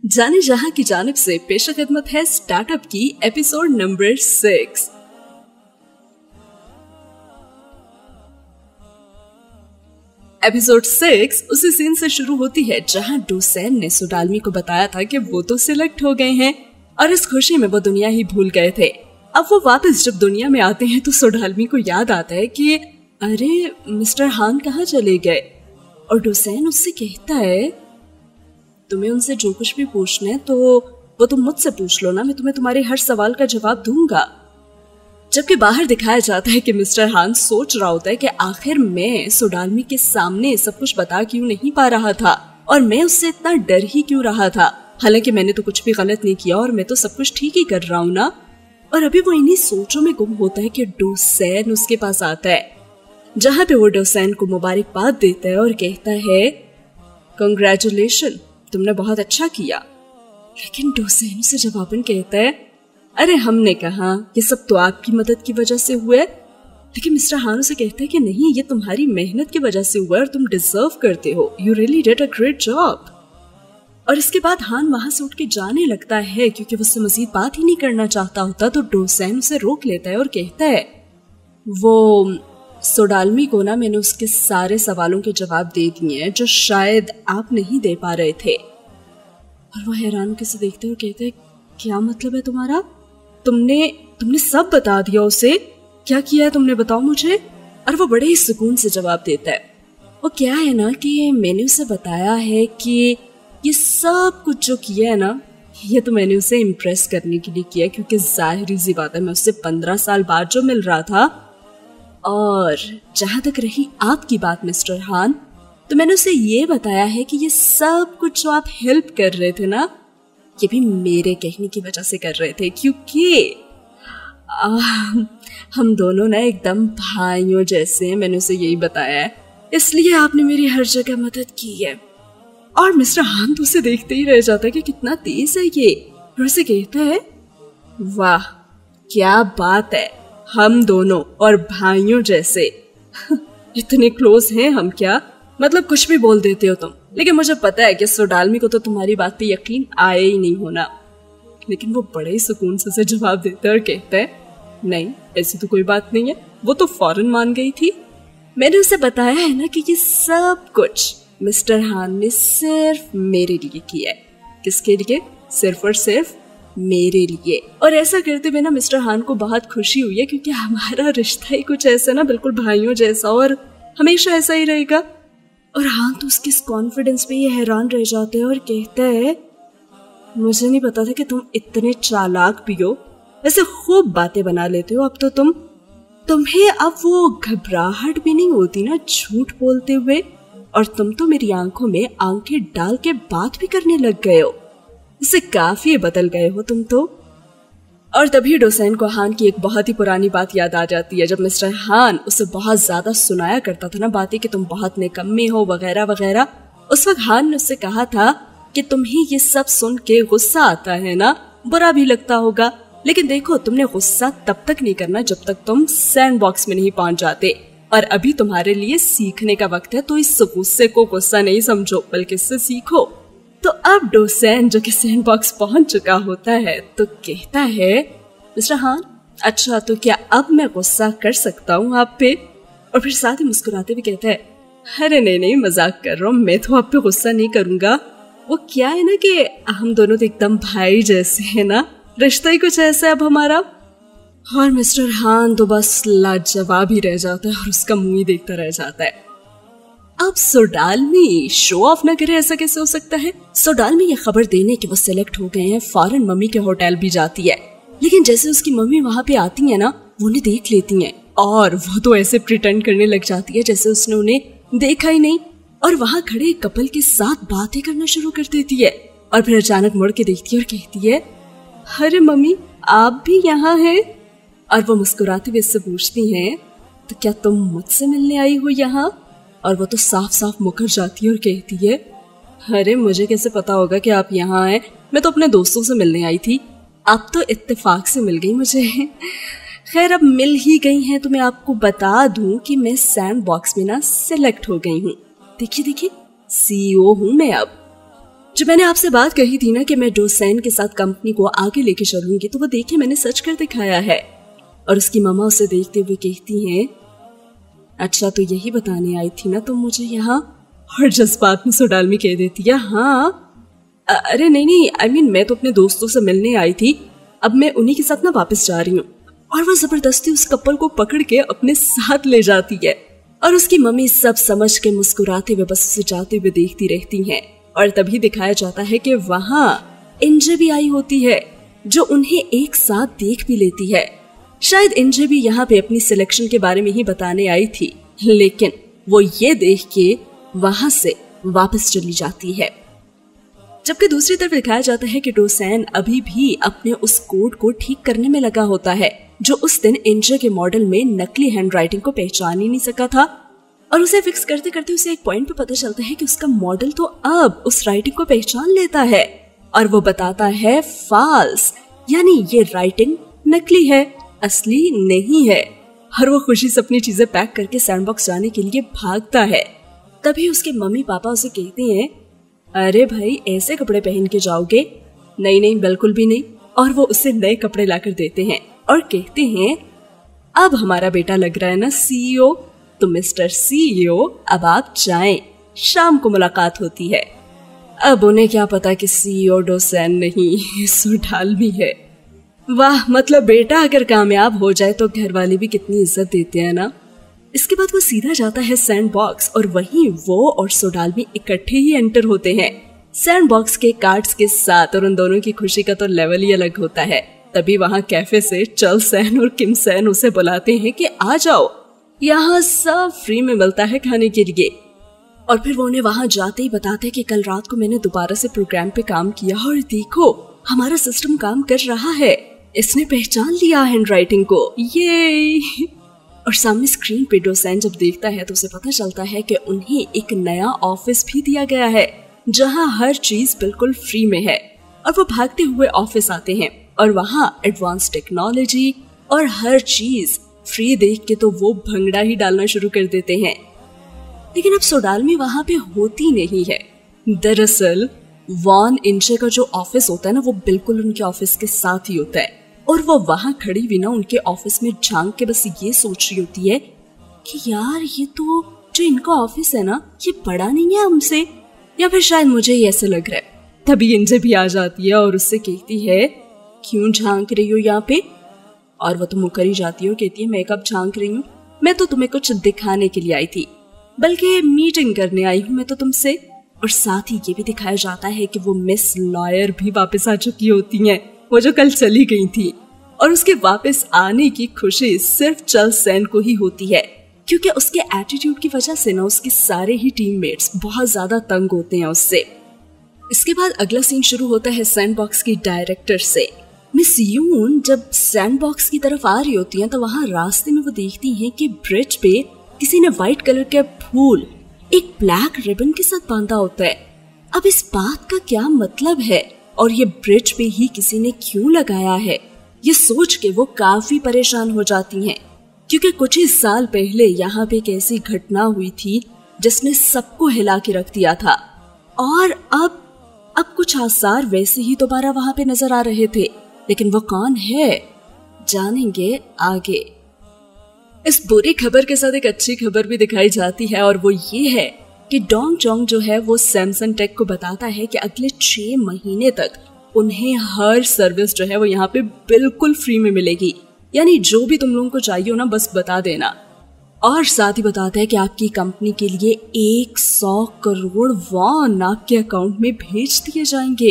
जाने जहां की जानिब से पेश खिदमत है स्टार्टअप की एपिसोड नंबर 6। एपिसोड 6 उसी सीन से शुरू होती है जहां डोसेन ने सुडालमी को बताया था कि वो तो सिलेक्ट हो गए हैं और इस खुशी में वो दुनिया ही भूल गए थे। अब वो वापस जब दुनिया में आते हैं तो सुडालमी को याद आता है कि अरे मिस्टर हान कहाँ चले गए, और डोसेन उससे कहता है तुम्हें उनसे जो कुछ भी पूछना है तो वो तुम मुझसे पूछ लो ना, मैं तुम्हें तुम्हारे हर सवाल का जवाब दूंगा। जबकि बाहर दिखाया जाता है कि मिस्टर हान सोच रहा होता है कि आखिर मैं सुडालमी के सामने सब कुछ बता क्यों नहीं पा रहा था और मैं उससे इतना डर ही क्यों रहा था, हालांकि मैंने तो कुछ भी गलत नहीं किया और मैं तो सब कुछ ठीक ही कर रहा हूँ ना। और अभी वो इन्हीं सोचों में गुम होता है कि डोसेन उसके पास आता है, जहाँ पे वो डोसेन को मुबारकबाद देता है और कहता है कंग्रेचुलेशन, तुमने बहुत अच्छा किया। लेकिन डोसेन उसे जवाबन कहता है अरे हमने कहा ये सब तो आपकी मदद की वजह से हुआ है। लेकिन मिस्टर हान उसे कहता है कि नहीं, ये तुम्हारी मेहनत की वजह से हुआ है और तुम डिजर्व करते हो, you really did a great job. और इसके बाद हान वहां से उठ के जाने लगता है क्योंकि वो उससे मजीद बात ही नहीं करना चाहता होता। तो डोसेन उसे रोक लेता है और कहता है वो सुडालमी को ना मैंने उसके सारे सवालों के जवाब दे दिए हैं जो शायद आप नहीं दे पा रहे थे। और वो हैरान होकर से देखते हैं और कहते हैं क्या मतलब है तुम्हारा, तुमने सब बता दिया उसे, क्या किया है तुमने, बताओ मुझे। और वो बड़े ही सुकून से जवाब देता है वो क्या है ना कि मैंने उसे बताया है कि ये सब कुछ जो किया है ना ये तो मैंने उसे इम्प्रेस करने के लिए किया, क्योंकि जाहिर सी बात है मैं उससे 15 साल बाद जो मिल रहा था। और जहां तक रही आपकी बात मिस्टर हान, तो मैंने उसे ये बताया है कि ये सब कुछ जो आप हेल्प कर रहे थे ना ये भी मेरे कहने की वजह से कर रहे थे, क्योंकि हम दोनों ना एकदम भाइयों जैसे हैं, मैंने उसे यही बताया है, इसलिए आपने मेरी हर जगह मदद की है। और मिस्टर हान तो उसे देखते ही रह जाता है कि कितना तेज है ये, और उसे कहता है वाह क्या बात है, हम दोनों और भाइयों जैसे इतने क्लोज हैं हम क्या, मतलब कुछ भी बोल देते हो तुम। लेकिन मुझे पता है कि सुडालमी को तो तुम्हारी बात पे यकीन आया ही नहीं होना। लेकिन वो बड़े ही सुकून से उसे जवाब देता है और कहता है नहीं ऐसी तो कोई बात नहीं है, वो तो फौरन मान गई थी। मैंने उसे बताया है ना कि ये सब कुछ मिस्टर हान ने सिर्फ मेरे लिए किया है। किसके लिए? सिर्फ और सिर्फ मेरे लिए। और ऐसा करते हुए ना मिस्टर हान को बहुत खुशी हुई है, क्योंकि हमारा रिश्ता ही कुछ ऐसा ना बिल्कुल भाइयों जैसा और हमेशा ऐसा ही रहेगा। और हान तो उसके इस कॉन्फिडेंस पे ये हैरान रह जाते हैं और कहता है मुझे नहीं पता था कि तुम इतने चालाक भी हो, वैसे खूब बातें बना लेते हो अब तो तुम्हें अब वो घबराहट भी नहीं होती ना झूठ बोलते हुए, और तुम तो मेरी आंखों में आंखें डाल के बात भी करने लग गए हो, इससे काफी बदल गए हो तुम तो। और तभी डोसेन को हान की एक बहुत ही पुरानी बात याद आ जाती है, जब मिस्टर हान उसे बहुत ज्यादा सुनाया करता था ना बातें कि तुम बहुत निकम्मे हो वगैरह वगैरह। उस वक्त हान ने उससे कहा था कि तुम्हें ये सब सुन के गुस्सा आता है ना, बुरा भी लगता होगा, लेकिन देखो तुमने गुस्सा तब तक नहीं करना जब तक तुम सैंडबॉक्स में नहीं पहुंच जाते, और अभी तुम्हारे लिए सीखने का वक्त है, तो इस गुस्से को गुस्सा नहीं समझो बल्कि इससे सीखो। तो अब डोसेन जो कि सैंडबॉक्स पहुंच चुका होता है तो कहता है मिस्टर हान अच्छा तो क्या अब मैं गुस्सा कर सकता हूँ आप पे? और फिर साथ ही मुस्कुराते हुए कहता है अरे नहीं मजाक कर रहा हूँ, मैं तो आप पे गुस्सा नहीं करूंगा। वो क्या है ना कि हम दोनों तो एकदम भाई जैसे है ना, रिश्ता ही कुछ ऐसा है अब हमारा। और मिस्टर हान तो बस लाजवाब ही रह जाता है और उसका मुंह ही देखता रह जाता है। अब सुडालमी शो ऑफ ना करे, ऐसा कैसे हो सकता है? सुडालमी ये खबर देने कि वो सिलेक्ट हो गए हैं फौरन मम्मी के होटल भी जाती है, लेकिन जैसे उसकी मम्मी वहाँ पे आती है ना वो उन्हें देख लेती हैं और वो तो ऐसे प्रिटेंड करने लग जाती है जैसे उसने उन्हें देखा ही नहीं, और वहाँ खड़े एक कपल के साथ बातें करना शुरू कर देती है। और फिर अचानक मुड़ के देखती है और कहती है अरे मम्मी आप भी यहाँ हैं? और वो मुस्कुराते हुए इससे पूछती हैं तो क्या तुम मुझसे मिलने आई हो यहाँ? और वो तो साफ साफ मुकर जाती है और कहती है अरे मुझे कैसे पता होगा कि आप यहाँ हैं, मैं तो अपने दोस्तों से मिलने आई थी, आप तो इत्तेफाक से मिल गई मुझे। खैर अब मिल ही गई हैं तो मैं आपको बता दूं कि मैं सैंडबॉक्स में ना सिलेक्ट हो गई हूँ, देखिए सीईओ हूँ मैं अब। जब मैंने आपसे बात कही थी ना कि मैं डोसेन के साथ कंपनी को आगे लेके चलूंगी, तो वो देखिए मैंने सच कर दिखाया है। और उसकी मामा उसे देखते हुए कहती हैं, अच्छा तो यही बताने आई थी ना तुम मुझे यहाँ? और जज्बात में सुडालमी कह देती है, हाँ अरे नहीं, आई मीन मैं तो अपने दोस्तों से मिलने आई थी, अब मैं उन्हीं के साथ ना वापस जा रही हूँ। और वो जबरदस्ती उस कपल को पकड़ के अपने साथ ले जाती है। और उसकी मम्मी सब समझ के मुस्कुराते हुए बस उसे जाते हुए देखती रहती हैं। और तभी दिखाया जाता है कि वहां एनजे भी आई होती है, जो उन्हें एक साथ देख भी लेती है। शायद एनजे भी यहाँ पे अपनी सिलेक्शन के बारे में ही बताने आई थी, लेकिन वो ये देख के वहां से वापस चली जाती है। जबकि दूसरी तरफ दिखाया जाता है कि डोसेन अभी भी अपने उस कोड को ठीक करने में लगा होता है, जो उस दिन एनजे के मॉडल में नकली हैंडराइटिंग को पहचान ही नहीं सका था। और उसे फिक्स करते करते उसे एक पॉइंट पे पता चलता है कि उसका मॉडल तो अब उस राइटिंग को पहचान लेता है और वो बताता है फॉल्स, यानी ये राइटिंग नकली है, असली नहीं है। और वो खुशी से अपनी चीजें पैक करके सैंडबॉक्स जाने के लिए भागता है। तभी उसके मम्मी पापा उसे कहते हैं, अरे भाई ऐसे कपड़े पहन के जाओगे? नहीं बिल्कुल भी नहीं। और वो उसे नए कपड़े लाकर देते हैं और कहते हैं, अब हमारा बेटा लग रहा है ना सीईओ, तो मिस्टर सीईओ अब आप जाएं, शाम को मुलाकात होती है। अब उन्हें क्या पता कि सीईओ डोसेन नहीं सुडालमी है। वाह, मतलब बेटा अगर कामयाब हो जाए तो घर वाले भी कितनी इज्जत देते हैं ना। इसके बाद वो सीधा जाता है सैंडबॉक्स और वहीं वो और सुडालमी इकट्ठे ही एंटर होते हैं सैंडबॉक्स के कार्ड्स के साथ। और उन दोनों की खुशी का तो लेवल ही अलग होता है। तभी वहां कैफे से चल सैन और किम सैन उसे बुलाते हैं कि आ जाओ, यहाँ सब फ्री में मिलता है खाने के लिए। और फिर वो उन्हें वहां जाते ही बताते हैं कि कल रात को मैंने दोबारा से प्रोग्राम पे काम किया और देखो हमारा सिस्टम काम कर रहा है, इसने पहचान लिया हैंडराइटिंग को, ये। और सामने स्क्रीन पे डोसेन जब देखता है तो उसे पता चलता है कि उन्हें एक नया ऑफिस भी दिया गया है, जहां हर चीज बिल्कुल फ्री में है। और वो भागते हुए ऑफिस आते हैं और वहां एडवांस टेक्नोलॉजी और हर चीज फ्री देख के तो वो भंगड़ा ही डालना शुरू कर देते हैं। लेकिन अब सोडालमी वहां पे होती नहीं है। दरअसल वॉन इंचे का जो ऑफिस होता है ना, वो बिल्कुल उनके ऑफिस के साथ ही होता है। और वो वहां खड़ी हुई ना उनके ऑफिस में झांक के बस ये सोच रही होती है कि यार ये तो जो इनका ऑफिस है ना, ये बड़ा नहीं है हमसे, या फिर शायद मुझे ही ऐसे लग रहा है। तभी इंजे भी आ जाती है और उससे कहती है, क्यों झांक रही हो यहाँ पे? और वो तो मुकर ही जाती है, कहती है, मैं कब झांक रही हूँ, मैं तो तुम्हें कुछ दिखाने के लिए आई थी, बल्कि मीटिंग करने आई हूँ मैं तो तुमसे। और साथ ही ये भी दिखाया जाता है कि वो मिस लॉयर भी वापस आ चुकी होती हैं, वो जो कल चली गई थी। और उसके वापस आने की खुशी सिर्फ चल सैन को ही होती है, क्योंकि उसके एटीट्यूड की वजह से ना उसके सारे ही टीममेट्स बहुत ज्यादा तंग होते हैं उससे। इसके बाद अगला सीन शुरू होता है सैंडबॉक्स की डायरेक्टर से। मिस यून जब सैंडबॉक्स की तरफ आ रही होती हैं तो वहां रास्ते में वो देखती हैं कि ब्रिज पे किसी ने व्हाइट कलर के फूल एक ब्लैक रिबन के साथ बांधा होता है। अब इस बात का क्या मतलब है और ये ब्रिज पे ही किसी ने क्यों लगाया है, ये सोच के वो काफी परेशान हो जाती हैं, क्योंकि कुछ ही साल पहले यहाँ पे एक ऐसी घटना हुई थी जिसने सबको हिला के रख दिया था। और अब कुछ आसार वैसे ही दोबारा वहां पे नजर आ रहे थे, लेकिन वो कौन है जानेंगे आगे। इस बुरी खबर के साथ एक अच्छी खबर भी दिखाई जाती है, और वो ये है कि डोंग जोंग जो है वो सैमसंग टेक को बताता है कि अगले 6 महीने तक उन्हें हर सर्विस जो है वो यहाँ पे बिल्कुल फ्री में मिलेगी। यानी जो भी तुम लोगों को चाहिए हो ना, बस बता देना। और साथ ही बताता है कि आपकी कंपनी के लिए 100 करोड़ वॉन आपके अकाउंट में भेज दिए जाएंगे।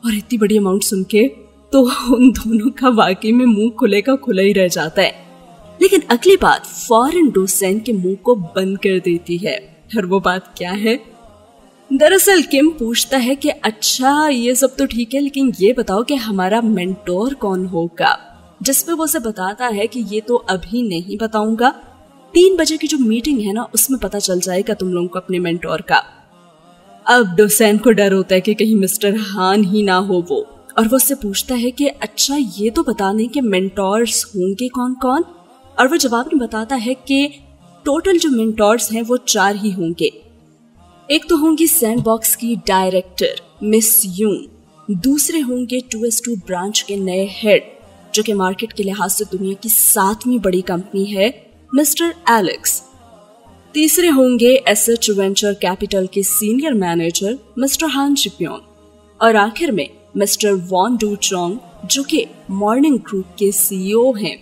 और इतनी बड़ी अमाउंट सुन के तो उन दोनों का वाकई में मुंह खुले का खुला ही रह जाता है। लेकिन अगली बात फौरन डोसेन के मुंह को बंद कर देती है। और वो बात क्या है? दरअसल किम पूछता है कि अच्छा ये सब तो ठीक है, लेकिन ये बताओ कि हमारा मेंटोर कौन होगा, जिसपे वो से बताता है कि ये तो अभी नहीं बताऊंगा, 3 बजे की जो मीटिंग है ना उसमें पता चल जाएगा तुम लोगों को अपने मेंटोर का। अब डोसेन को डर होता है कि कहीं मिस्टर हान ही ना हो वो, और वो उससे पूछता है कि अच्छा ये तो बता दें कि मेंटोर्स होंगे कौन कौन। और वो जवाब में बताता है कि टोटल जो मेंटोर्स हैं वो 4 ही होंगे। एक तो होंगी सैंडबॉक्स की डायरेक्टर, मिस यून। दूसरे होंगे 2S2 ब्रांच के नए हेड, जो कि मार्केट के लिहाज से दुनिया की 7वीं बड़ी कंपनी है, मिस्टर एलेक्स। तीसरे होंगे SH वेंचर कैपिटल के सीनियर मैनेजर मिस्टर हान जिप्योंग। और आखिर में मिस्टर वॉन डू चोंग, जो कि मॉर्निंग ग्रुप के CEO हैं।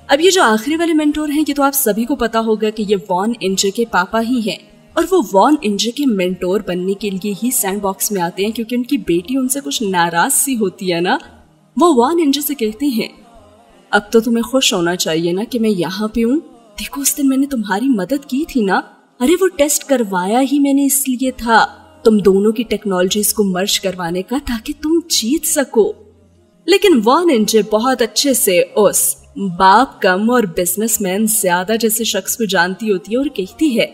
अब ये जो आखिरी वाले मेंटोर हैं, ये तो आप सभी को पता होगा कि ये वॉन इंजे के पापा ही हैं, और वो वॉन इंजे के मेंटोर बनने के लिए ही सैंडबॉक्स में आते हैं, क्योंकि उनकी बेटी उनसे कुछ नाराज सी होती है ना। वो वॉन इंजे से कहती हैं, अब तो तुम्हें खुश होना चाहिए ना कि मैं यहाँ पे हूँ। देखो, उस दिन मैंने तुम्हारी मदद की थी ना। अरे वो टेस्ट करवाया ही मैंने इसलिए था, तुम दोनों की टेक्नोलॉजीज को मर्ज करवाने का, ताकि तुम जीत सको। लेकिन वॉन इंजे बहुत अच्छे से उस बाप कम और बिजनेसमैन ज्यादा जैसे शख्स को जानती होती है और कहती है,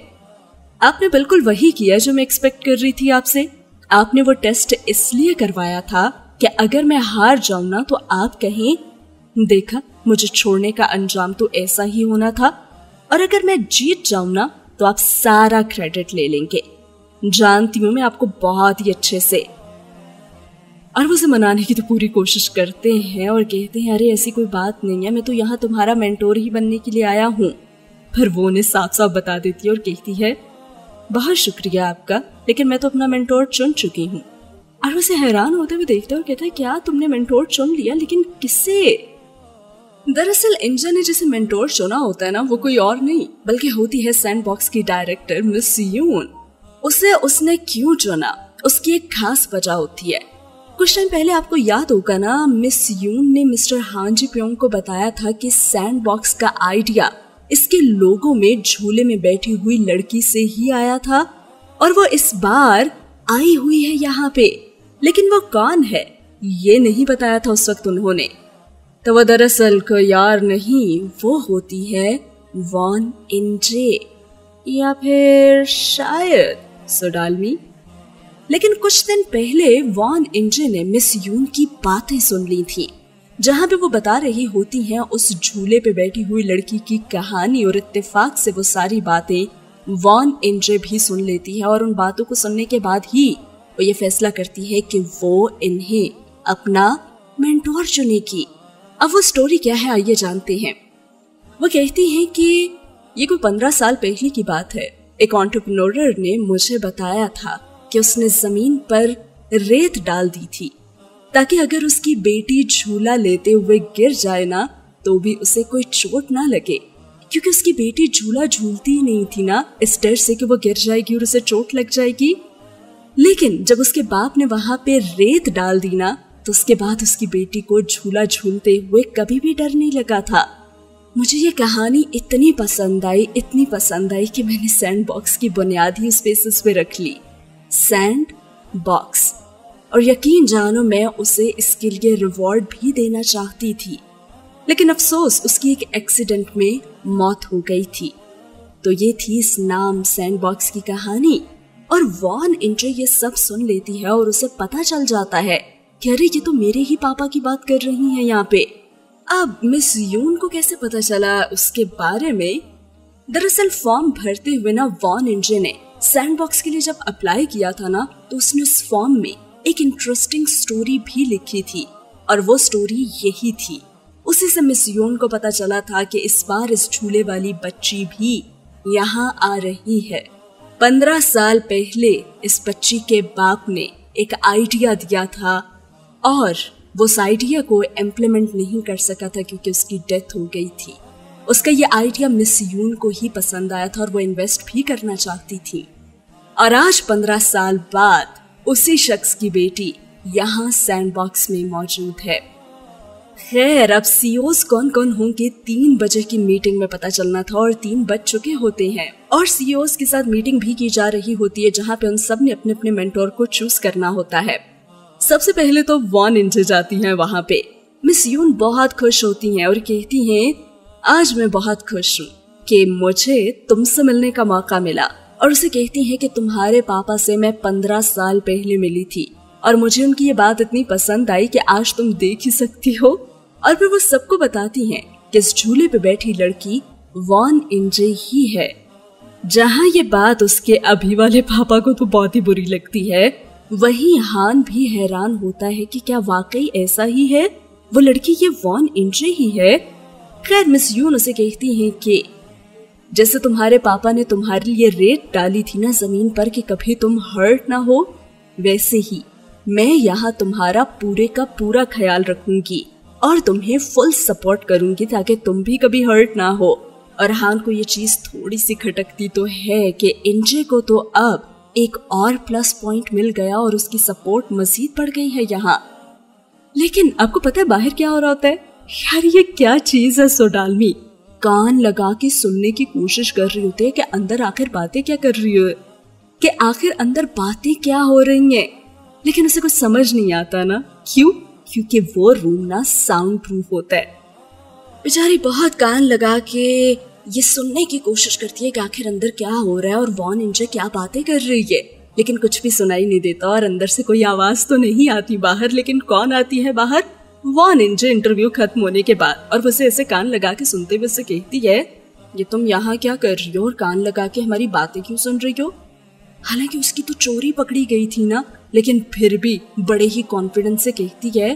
आपने बिल्कुल वही किया जो मैं एक्सपेक्ट कर रही थी आपसे। आपने वो टेस्ट इसलिए करवाया था कि अगर मैं हार जाऊं ना तो आप कहें, देखा, मुझे छोड़ने का अंजाम तो ऐसा ही होना था, और अगर मैं जीत जाऊं ना तो आप सारा क्रेडिट ले लेंगे। जानती हूं मैं आपको बहुत ही अच्छे से। और वो उसे मनाने की तो पूरी कोशिश करते हैं और कहते हैं, अरे ऐसी कोई बात नहीं है, मैं तो यहाँ तुम्हारा मेंटोर ही बनने के लिए आया हूँ। पर वो उन्हें साफ साफ बता देती है और कहती है, बहुत शुक्रिया आपका, लेकिन मैं तो अपना मेंटोर चुन चुकी हूँ। और उसे हैरान होते हुए देखता है और कहता है, क्या तुमने मेंटोर चुन लिया? लेकिन किससे? दरअसल इंजे ने जिसे मेंटोर चुना होता है ना, वो कोई और नहीं बल्कि होती है सैंडबॉक्स की डायरेक्टर मिस यून। उसे उसने क्यों चुना, उसकी एक खास वजह होती है। कुछ टाइम पहले आपको याद होगा ना, मिस यून ने मिस्टर हान जिप्योंग को बताया था कि सैंडबॉक्स का आइडिया इसके लोगों में झूले में बैठी हुई लड़की से ही आया था, और वो इस बार आई हुई है यहाँ पे। लेकिन वो कौन है ये नहीं बताया था उस वक्त उन्होंने। तो वो दरअसल कोई और नहीं, वो होती है वॉन इंजे, या फिर शायद सोडालमी। लेकिन कुछ दिन पहले वॉन इंजे ने मिस यून की बातें सुन ली थी, जहां पे वो बता रही होती हैं उस झूले पे बैठी हुई लड़की की कहानी, और इत्तेफाक से वो सारी बातें वॉन इंजे भी सुन लेती है। और उन बातों को सुनने के बाद ही वो ये फैसला करती है कि वो इन्हें अपना मेंटोर चुनेगी। अब वो स्टोरी क्या है आइए जानते हैं। वो कहती है कि ये कोई 15 साल पहले की बात है। एक एंटरप्रेन्योर ने मुझे बताया था कि उसने जमीन पर रेत डाल दी थी, ताकि अगर उसकी बेटी झूला लेते हुए गिर जाए ना तो भी उसे कोई चोट ना लगे, क्योंकि उसकी बेटी झूला झूलती ही नहीं थी ना, इस डर से कि वो गिर जाएगी और उसे चोट लग जाएगी। लेकिन जब उसके बाप ने वहां पे रेत डाल दी ना, तो उसके बाद उसकी बेटी को झूला झूलते हुए कभी भी डर नहीं लगा था। मुझे ये कहानी इतनी पसंद आई कि मैंने सैंडबॉक्स की बुनियाद ही उस बेसिस पे रख ली, सैंड बॉक्स। और यकीन जानो मैं उसे इसके लिए रिवॉर्ड भी देना चाहती थी, लेकिन अफसोस उसकी एक एक्सीडेंट में मौत हो गई थी। तो ये थी इस नाम सैंडबॉक्स की कहानी। और वॉन इंजे ये सब सुन लेती है और उसे पता चल जाता है कि अरे ये तो मेरे ही पापा की बात कर रही हैं यहाँ पे। अब मिस यून को कैसे पता चला उसके बारे में? दरअसल फॉर्म भरते हुए ना वॉन इंजे ने सैंडबॉक्स के लिए जब अप्लाई किया था ना, तो उसने उस फॉर्म में एक इंटरेस्टिंग स्टोरी भी लिखी थी, और वो स्टोरी यही थी। उसी से मिस यून को पता चला था कि इस बार इस झूले वाली बच्ची भी यहाँ आ रही है। 15 साल पहले इस बच्ची के बाप ने एक आइडिया दिया था, और वो उस आइडिया को इम्प्लीमेंट नहीं कर सका था क्योंकि उसकी डेथ हो गई थी। उसका ये आइडिया मिस यून को ही पसंद आया था और वो इन्वेस्ट भी करना चाहती थी। और आज 15 साल बाद उसी शख्स की बेटी यहाँ सैंडबॉक्स में मौजूद है। खैर, अब सीईओज कौन कौन होंगे 3 बजे की मीटिंग में पता चलना था, और 3 बज चुके होते हैं। और सीईओज के साथ मीटिंग भी की जा रही होती है, जहाँ पे उन सब ने अपने अपने मेंटोर को चूज करना होता है। सबसे पहले तो वॉन इंजे जाती हैं वहां पे। मिस यून बहुत खुश होती हैं और कहती हैं, आज मैं बहुत खुश हूँ कि मुझे तुमसे मिलने का मौका मिला। और उसे कहती हैं कि तुम्हारे पापा से मैं 15 साल पहले मिली थी, और मुझे उनकी ये बात इतनी पसंद आई कि आज तुम देख ही सकती हो। और फिर वो सबको बताती हैं कि इस झूले पे बैठी लड़की वॉन इंजे ही है। जहाँ ये बात उसके अभी वाले पापा को तो बहुत ही बुरी लगती है, वहीं हान भी हैरान होता है कि क्या वाकई ऐसा ही है, वो लड़की ये वॉन इंजे ही है। खैर मिस यून उसे कहती हैं कि जैसे तुम्हारे पापा ने तुम्हारे लिए रेत डाली थी ना जमीन पर कि कभी तुम हर्ट ना हो, वैसे ही मैं यहाँ तुम्हारा पूरे का पूरा ख्याल रखूंगी और तुम्हें फुल सपोर्ट करूंगी ताकि तुम भी कभी हर्ट ना हो। और हान को ये चीज थोड़ी सी खटकती तो है कि इंजे को तो अब एक और प्लस पॉइंट मिल गया और उसकी सपोर्ट मजीद बढ़ गई है यहाँ। लेकिन आपको पता है बाहर क्या हो रहा होता है? यार ये क्या चीज है, सोडालमी कान लगा के सुनने की कोशिश कर रही होती है कि अंदर आखिर बातें क्या कर रही है, कि आखिर अंदर बातें क्या हो रही हैं। लेकिन उसे कुछ समझ नहीं आता ना। क्यों? क्योंकि वो रूम ना साउंड प्रूफ होता है। बेचारी बहुत कान लगा के ये सुनने की कोशिश करती है कि आखिर अंदर क्या हो रहा है और वॉन इंजे क्या बातें कर रही है, लेकिन कुछ भी सुनाई नहीं देता और अंदर से कोई आवाज तो नहीं आती बाहर। लेकिन कौन आती है बाहर? वॉन इंजे इंटरव्यू खत्म होने के बाद, और उसे ऐसे कान लगा के सुनते हुए उससे कहती है ये तुम यहाँ क्या कर रही हो और कान लगा के हमारी बातें क्यों सुन रही हो? हालांकि उसकी तो चोरी पकड़ी गई थी ना, लेकिन फिर भी बड़े ही कॉन्फिडेंस से कहती है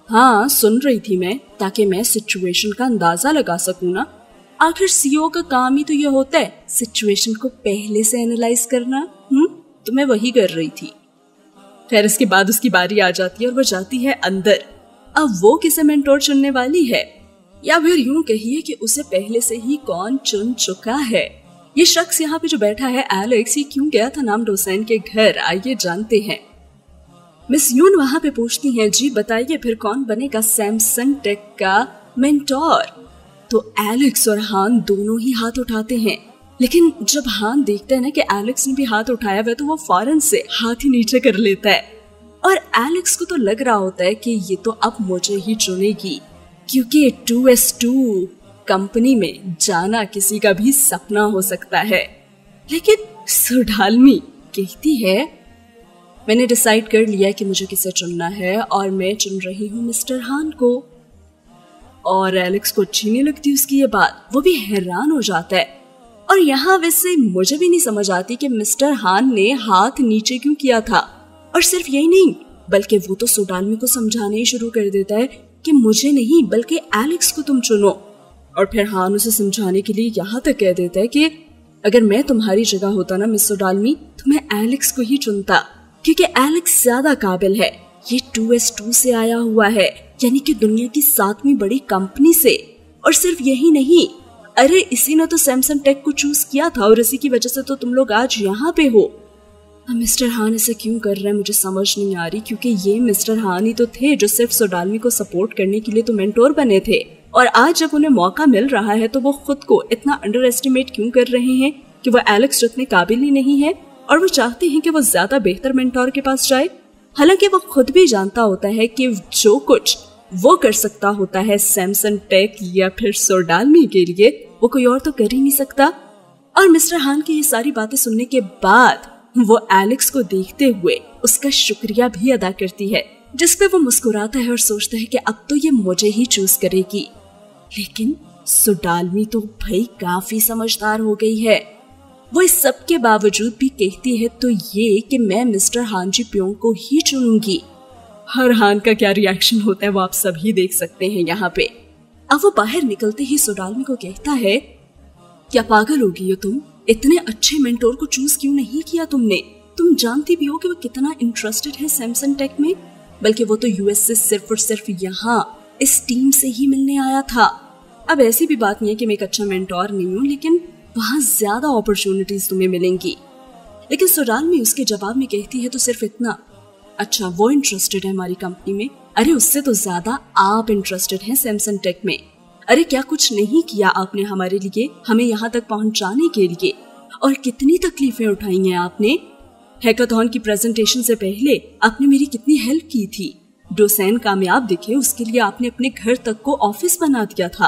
हाँ सुन रही थी मैं, ताकि मैं सिचुएशन का अंदाजा लगा सकूं ना। आखिर सीईओ का काम ही तो ये होता है सिचुएशन को पहले से एनालाइज करना। तो मैं वही कर रही थी। फिर इसके बाद उसकी बारी आ जाती है और वो जाती है अंदर। अब वो किसे मेंटोर चुनने वाली है, या फिर यूं कहिए कि उसे पहले से ही कौन चुन चुका है। ये शख्स यहाँ पे जो बैठा है एलेक्स, ये क्यों गया था नाम डोसेन के घर, आइए जानते हैं। मिस यून वहां पे पूछती हैं जी बताइए फिर कौन बनेगा सैमसंग टेक का मेंटोर। तो एलेक्स और हान दोनों ही हाथ उठाते हैं, लेकिन जब हान देखता है ना कि एलेक्स ने भी हाथ उठाया हुआ तो वो फौरन से हाथ ही नीचे कर लेता है। और एलेक्स को तो लग रहा होता है कि ये तो अब मुझे ही चुनेगी, क्योंकि 2S2 कंपनी में जाना किसी का भी सपना हो सकता है। लेकिन सोडालमी कहती है मैंने डिसाइड कर लिया कि मुझे किसे चुनना है और मैं चुन रही हूँ मिस्टर हान को। और एलेक्स को अच्छी नहीं लगती उसकी ये बात, वो भी हैरान हो जाता है। और यहाँ वैसे मुझे भी नहीं समझ आती कि मिस्टर हान ने हाथ नीचे क्यों किया था। और सिर्फ यही नहीं, बल्कि वो तो सोडालमी को समझाने ही शुरू कर देता है कि मुझे नहीं बल्कि एलेक्स को तुम चुनो। और फिर हान उसे समझाने के लिए यहाँ तक कह देता है कि अगर मैं तुम्हारी जगह होता ना मिस सोडालमी, तो मैं एलेक्स को ही चुनता, क्योंकि एलेक्स ज्यादा काबिल है। ये 2S2 से आया हुआ है, यानी कि दुनिया की 7वीं बड़ी कंपनी से। और सिर्फ यही नहीं, अरे इसी ने तो सैमसंग टेक को चूज किया था और इसी की वजह से तो तुम लोग आज यहाँ पे हो। मिस्टर हान इसे क्यों कर रहे हैं मुझे समझ नहीं आ रही, क्योंकि ये मिस्टर हान ही तो थे जो सिर्फ सोडालमी को सपोर्ट करने के लिए तो मेंटोर बने थे। और आज जब उन्हें मौका मिल रहा है तो वो खुद को इतना अंडर एस्टिमेट क्यों कर रहे हैं कि वो एलेक्स जितने काबिल ही नहीं है, और वो चाहते हैं कि वो ज्यादा बेहतर मेंटोर के पास जाए। हालांकि वो खुद भी जानता होता है कि जो कुछ वो कर सकता होता है सैमसंग टेक या फिर सोडालमी के लिए, वो कोई और तो कर ही नहीं सकता। और मिस्टर हान की ये सारी बातें सुनने के बाद वो एलेक्स को देखते हुए उसका शुक्रिया भी अदा करती है, जिसपे वो मुस्कुराता है और सोचता है कि अब तो ये मुझे ही चूज करेगी। लेकिन सोडालमी तो भाई काफी समझदार हो गई है। वो इस सब के बावजूद भी कहती है तो ये कि मैं मिस्टर हानजी प्योंग को ही चुनूंगी। हर हान का क्या रिएक्शन होता है वो आप सभी देख सकते हैं यहाँ पे। अब वो बाहर निकलते ही सोडालमी को कहता है क्या पागल हो गई हो तुम, इतने अच्छे मेंटोर को चूज क्यों नहीं किया तुमने? तुम जानती भी हो कि वो कितना इंटरेस्टेड है सैमसंग टेक में, बल्कि वो तो यूएस से सिर्फ और सिर्फ यहाँ इस टीम से ही मिलने आया था। अब ऐसी भी बात नहीं है कि मैं एक अच्छा मेंटोर नहीं हूँ, लेकिन वहाँ ज्यादा अपॉर्चुनिटीज तुम्हें मिलेंगी। लेकिन सोडालमी उसके जवाब में कहती है तो सिर्फ इतना, अच्छा वो इंटरेस्टेड है हमारी कंपनी में, अरे उससे तो ज्यादा आप इंटरेस्टेड हैं सैमसंग टेक में। अरे क्या कुछ नहीं किया आपने हमारे लिए, हमें यहाँ तक पहुँचाने के लिए, और कितनी तकलीफें उठाई हैं आपने। हैकाथॉन की प्रेजेंटेशन से पहले आपने मेरी कितनी हेल्प की थी। डोसेन कामयाब दिखे उसके लिए आपने अपने घर तक को ऑफिस बना दिया था।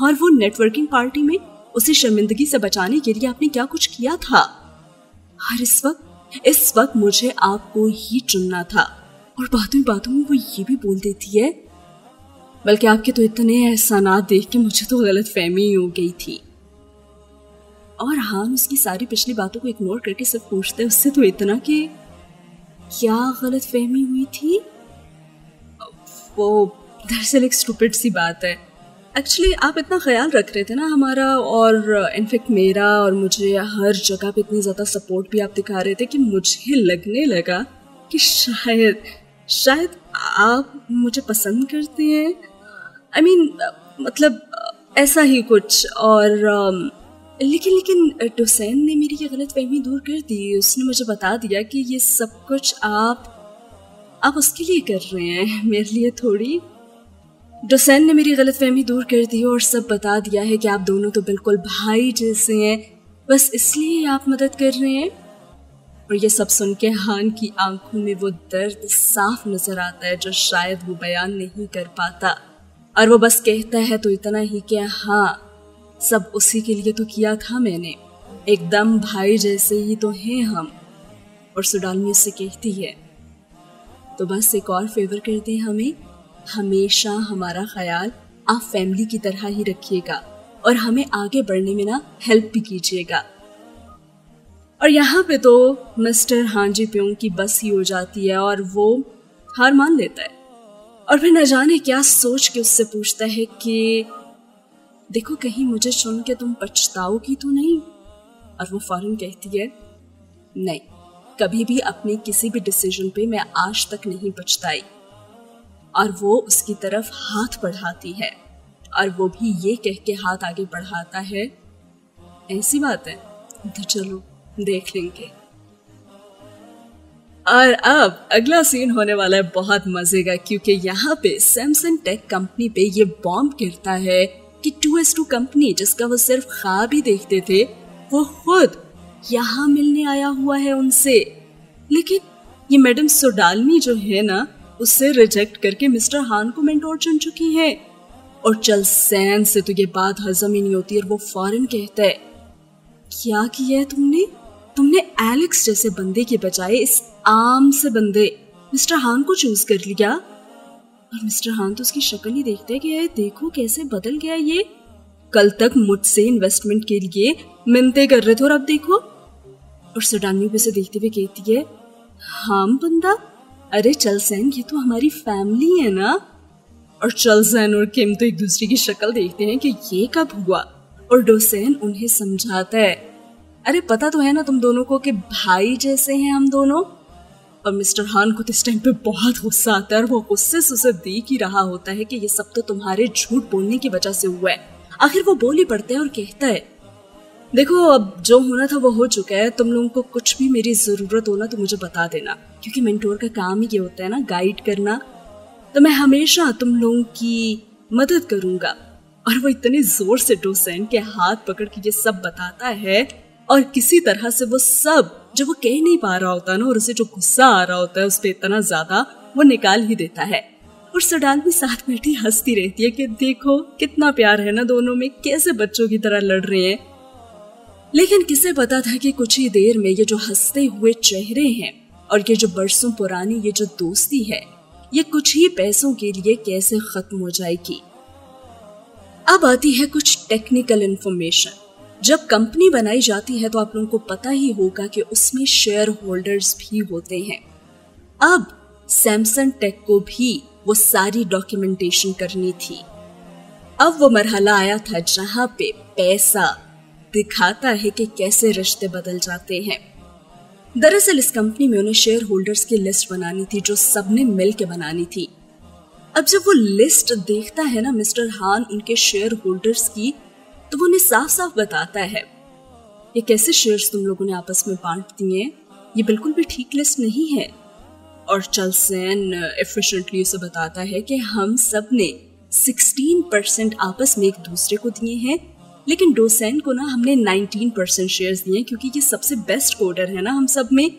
और वो नेटवर्किंग पार्टी में उसे शर्मिंदगी से बचाने के लिए आपने क्या कुछ किया था। और इस वक्त मुझे आपको ही चुनना था। और बातों में वो ये भी बोल देती है, बल्कि आपके तो इतने एहसानात देख के मुझे तो गलतफहमी ही हो गई थी। और हान उसकी सारी पिछली बातों को इग्नोर करके सिर्फ पूछते उससे तो इतना कि क्या गलत फहमी हुई थी? वो दरअसल एक स्टूपिड सी बात है। एक्चुअली आप इतना ख्याल रख रहे थे ना हमारा, और इनफेक्ट मेरा, और मुझे हर जगह पे इतनी ज़्यादा सपोर्ट भी आप दिखा रहे थे कि मुझे लगने लगा कि शायद आप मुझे पसंद करते हैं। I mean, मतलब ऐसा ही कुछ। और लेकिन डोसेन ने मेरी ये गलत फहमी दूर कर दी। उसने मुझे बता दिया कि ये सब कुछ आप उसके लिए कर रहे हैं, मेरे लिए थोड़ी। डोसेन ने मेरी गलत फहमी दूर कर दी और सब बता दिया है कि आप दोनों तो बिल्कुल भाई जैसे हैं, बस इसलिए आप मदद कर रहे हैं। और ये सब सुन के हान की आंखों में वो दर्द साफ नजर आता है जो शायद वो बयान नहीं कर पाता, और वो बस कहता है तो इतना ही कि हाँ, सब उसी के लिए तो किया था मैंने, एकदम भाई जैसे ही तो हैं हम। और सुडालमी उससे कहती है तो बस एक और फेवर कर दे हमें, हमेशा हमारा ख्याल आप फैमिली की तरह ही रखिएगा और हमें आगे बढ़ने में ना हेल्प भी कीजिएगा। और यहाँ पे तो मिस्टर हांजी प्योंग की बस ही हो जाती है और वो हार मान लेता है, और फिर न जाने क्या सोच के उससे पूछता है कि देखो कहीं मुझे सुन के तुम पछताओगी तो नहीं। और वो फौरन कहती है नहीं, कभी भी अपने किसी भी डिसीजन पे मैं आज तक नहीं पछताई। और वो उसकी तरफ हाथ बढ़ाती है, और वो भी ये कह के हाथ आगे बढ़ाता है ऐसी बात है तो चलो देख लेंगे। और अब अगला सीन होने वाला है बहुत मजे का, क्योंकि यहाँ पे सैमसंग टेक कंपनी पे ये बॉम्ब गिरता है कि 2S2 कंपनी जिसका वो सिर्फ ख्वाब ही देखते थे, वो खुद यहाँ मिलने आया हुआ है उनसे। लेकिन ये मैडम सोडालमी जो है ना, उससे रिजेक्ट करके मिस्टर हान को मेंटोर चुन चुकी है। और चल सैन से तो ये बात हजम ही नहीं होती, और वो फौरन कहता है क्या किया है तुमने एलेक्स जैसे बंदे के बजाय इस आम से बंदे मिस्टर हान को चूज कर लिया। और मिस्टर हान तो उसकी शक्ल ही देखते हैं कि देखो कैसे बदल गया ये, कल तक मुझसे इन्वेस्टमेंट के लिए मिन्नतें कर रहे थे और अब देखो। और सोडालमी पे से देखते हुए कहती है हाम बंदा, अरे चल सैन ये तो हमारी फैमिली है ना। और चल सैन और किम तो एक दूसरे की शक्ल देखते हैं कि ये कब हुआ। और डोसेन उन्हें समझाता है अरे पता तो है ना तुम दोनों को कि भाई जैसे हैं हम दोनों। और मिस्टर हान को इस टाइम पे बहुत गुस्सा आता है, और वो गुस्से से उसे देख ही रहा होता है कि ये सब तो तुम्हारे झूठ बोलने की वजह से हुआ है। आखिर वो बोल ही पड़ता है और कहता है देखो अब जो होना था वो हो चुका है, तुम लोगों को कुछ भी मेरी जरूरत हो ना तो मुझे बता देना, क्योंकि मेंटोर का काम ही ये होता है ना, गाइड करना। तो मैं हमेशा तुम लोगों की मदद करूंगा। और वो इतने जोर से डोसेन के हाथ पकड़ के ये सब बताता है, और किसी तरह से वो सब जो वो कह नहीं पा रहा होता ना, और उसे जो गुस्सा आ रहा होता है उस पर इतना ज्यादा, वो निकाल ही देता है। और सोडालमी साथ बैठी हंसती रहती है कि देखो कितना प्यार है ना दोनों में, कैसे बच्चों की तरह लड़ रहे हैं। लेकिन किसे पता था कि कुछ ही देर में ये जो हंसते हुए चेहरे हैं और ये जो बरसों पुरानी ये जो दोस्ती है, ये कुछ ही पैसों के लिए कैसे खत्म हो जाएगी। अब आती है कुछ टेक्निकल इंफॉर्मेशन। जब कंपनी बनाई जाती है तो आप लोगों को पता ही होगा कि उसमें शेयर होल्डर्स भी होते हैं। अब सैमसंग टेक को भी वो सारी डॉक्यूमेंटेशन करनी थी। अब वो मरहला आया था जहां पे पैसा दिखाता है कि कैसे रिश्ते बदल जाते हैं। दरअसल इस कंपनी में उन्हें शेयर होल्डर्स की लिस्ट बनानी थी जो सबने मिल के बनानी थी। अब जब वो लिस्ट देखता है ना मिस्टर हान उनके शेयर होल्डर्स की, तो वो उन्हें साफ साफ बताता है ये कैसे शेयर्स तुम लोगों ने आपस में बांट दिए, ये बिल्कुल भी ठीक लिस्ट नहीं है। और चलसेन एफिशिएंटली उसे बताता है कि हम सब ने 16% आपस में एक दूसरे को दिए हैं, लेकिन डोसेन को ना हमने 19% शेयर्स दिए क्योंकि ये सबसे बेस्ट कोडर है ना हम सब में।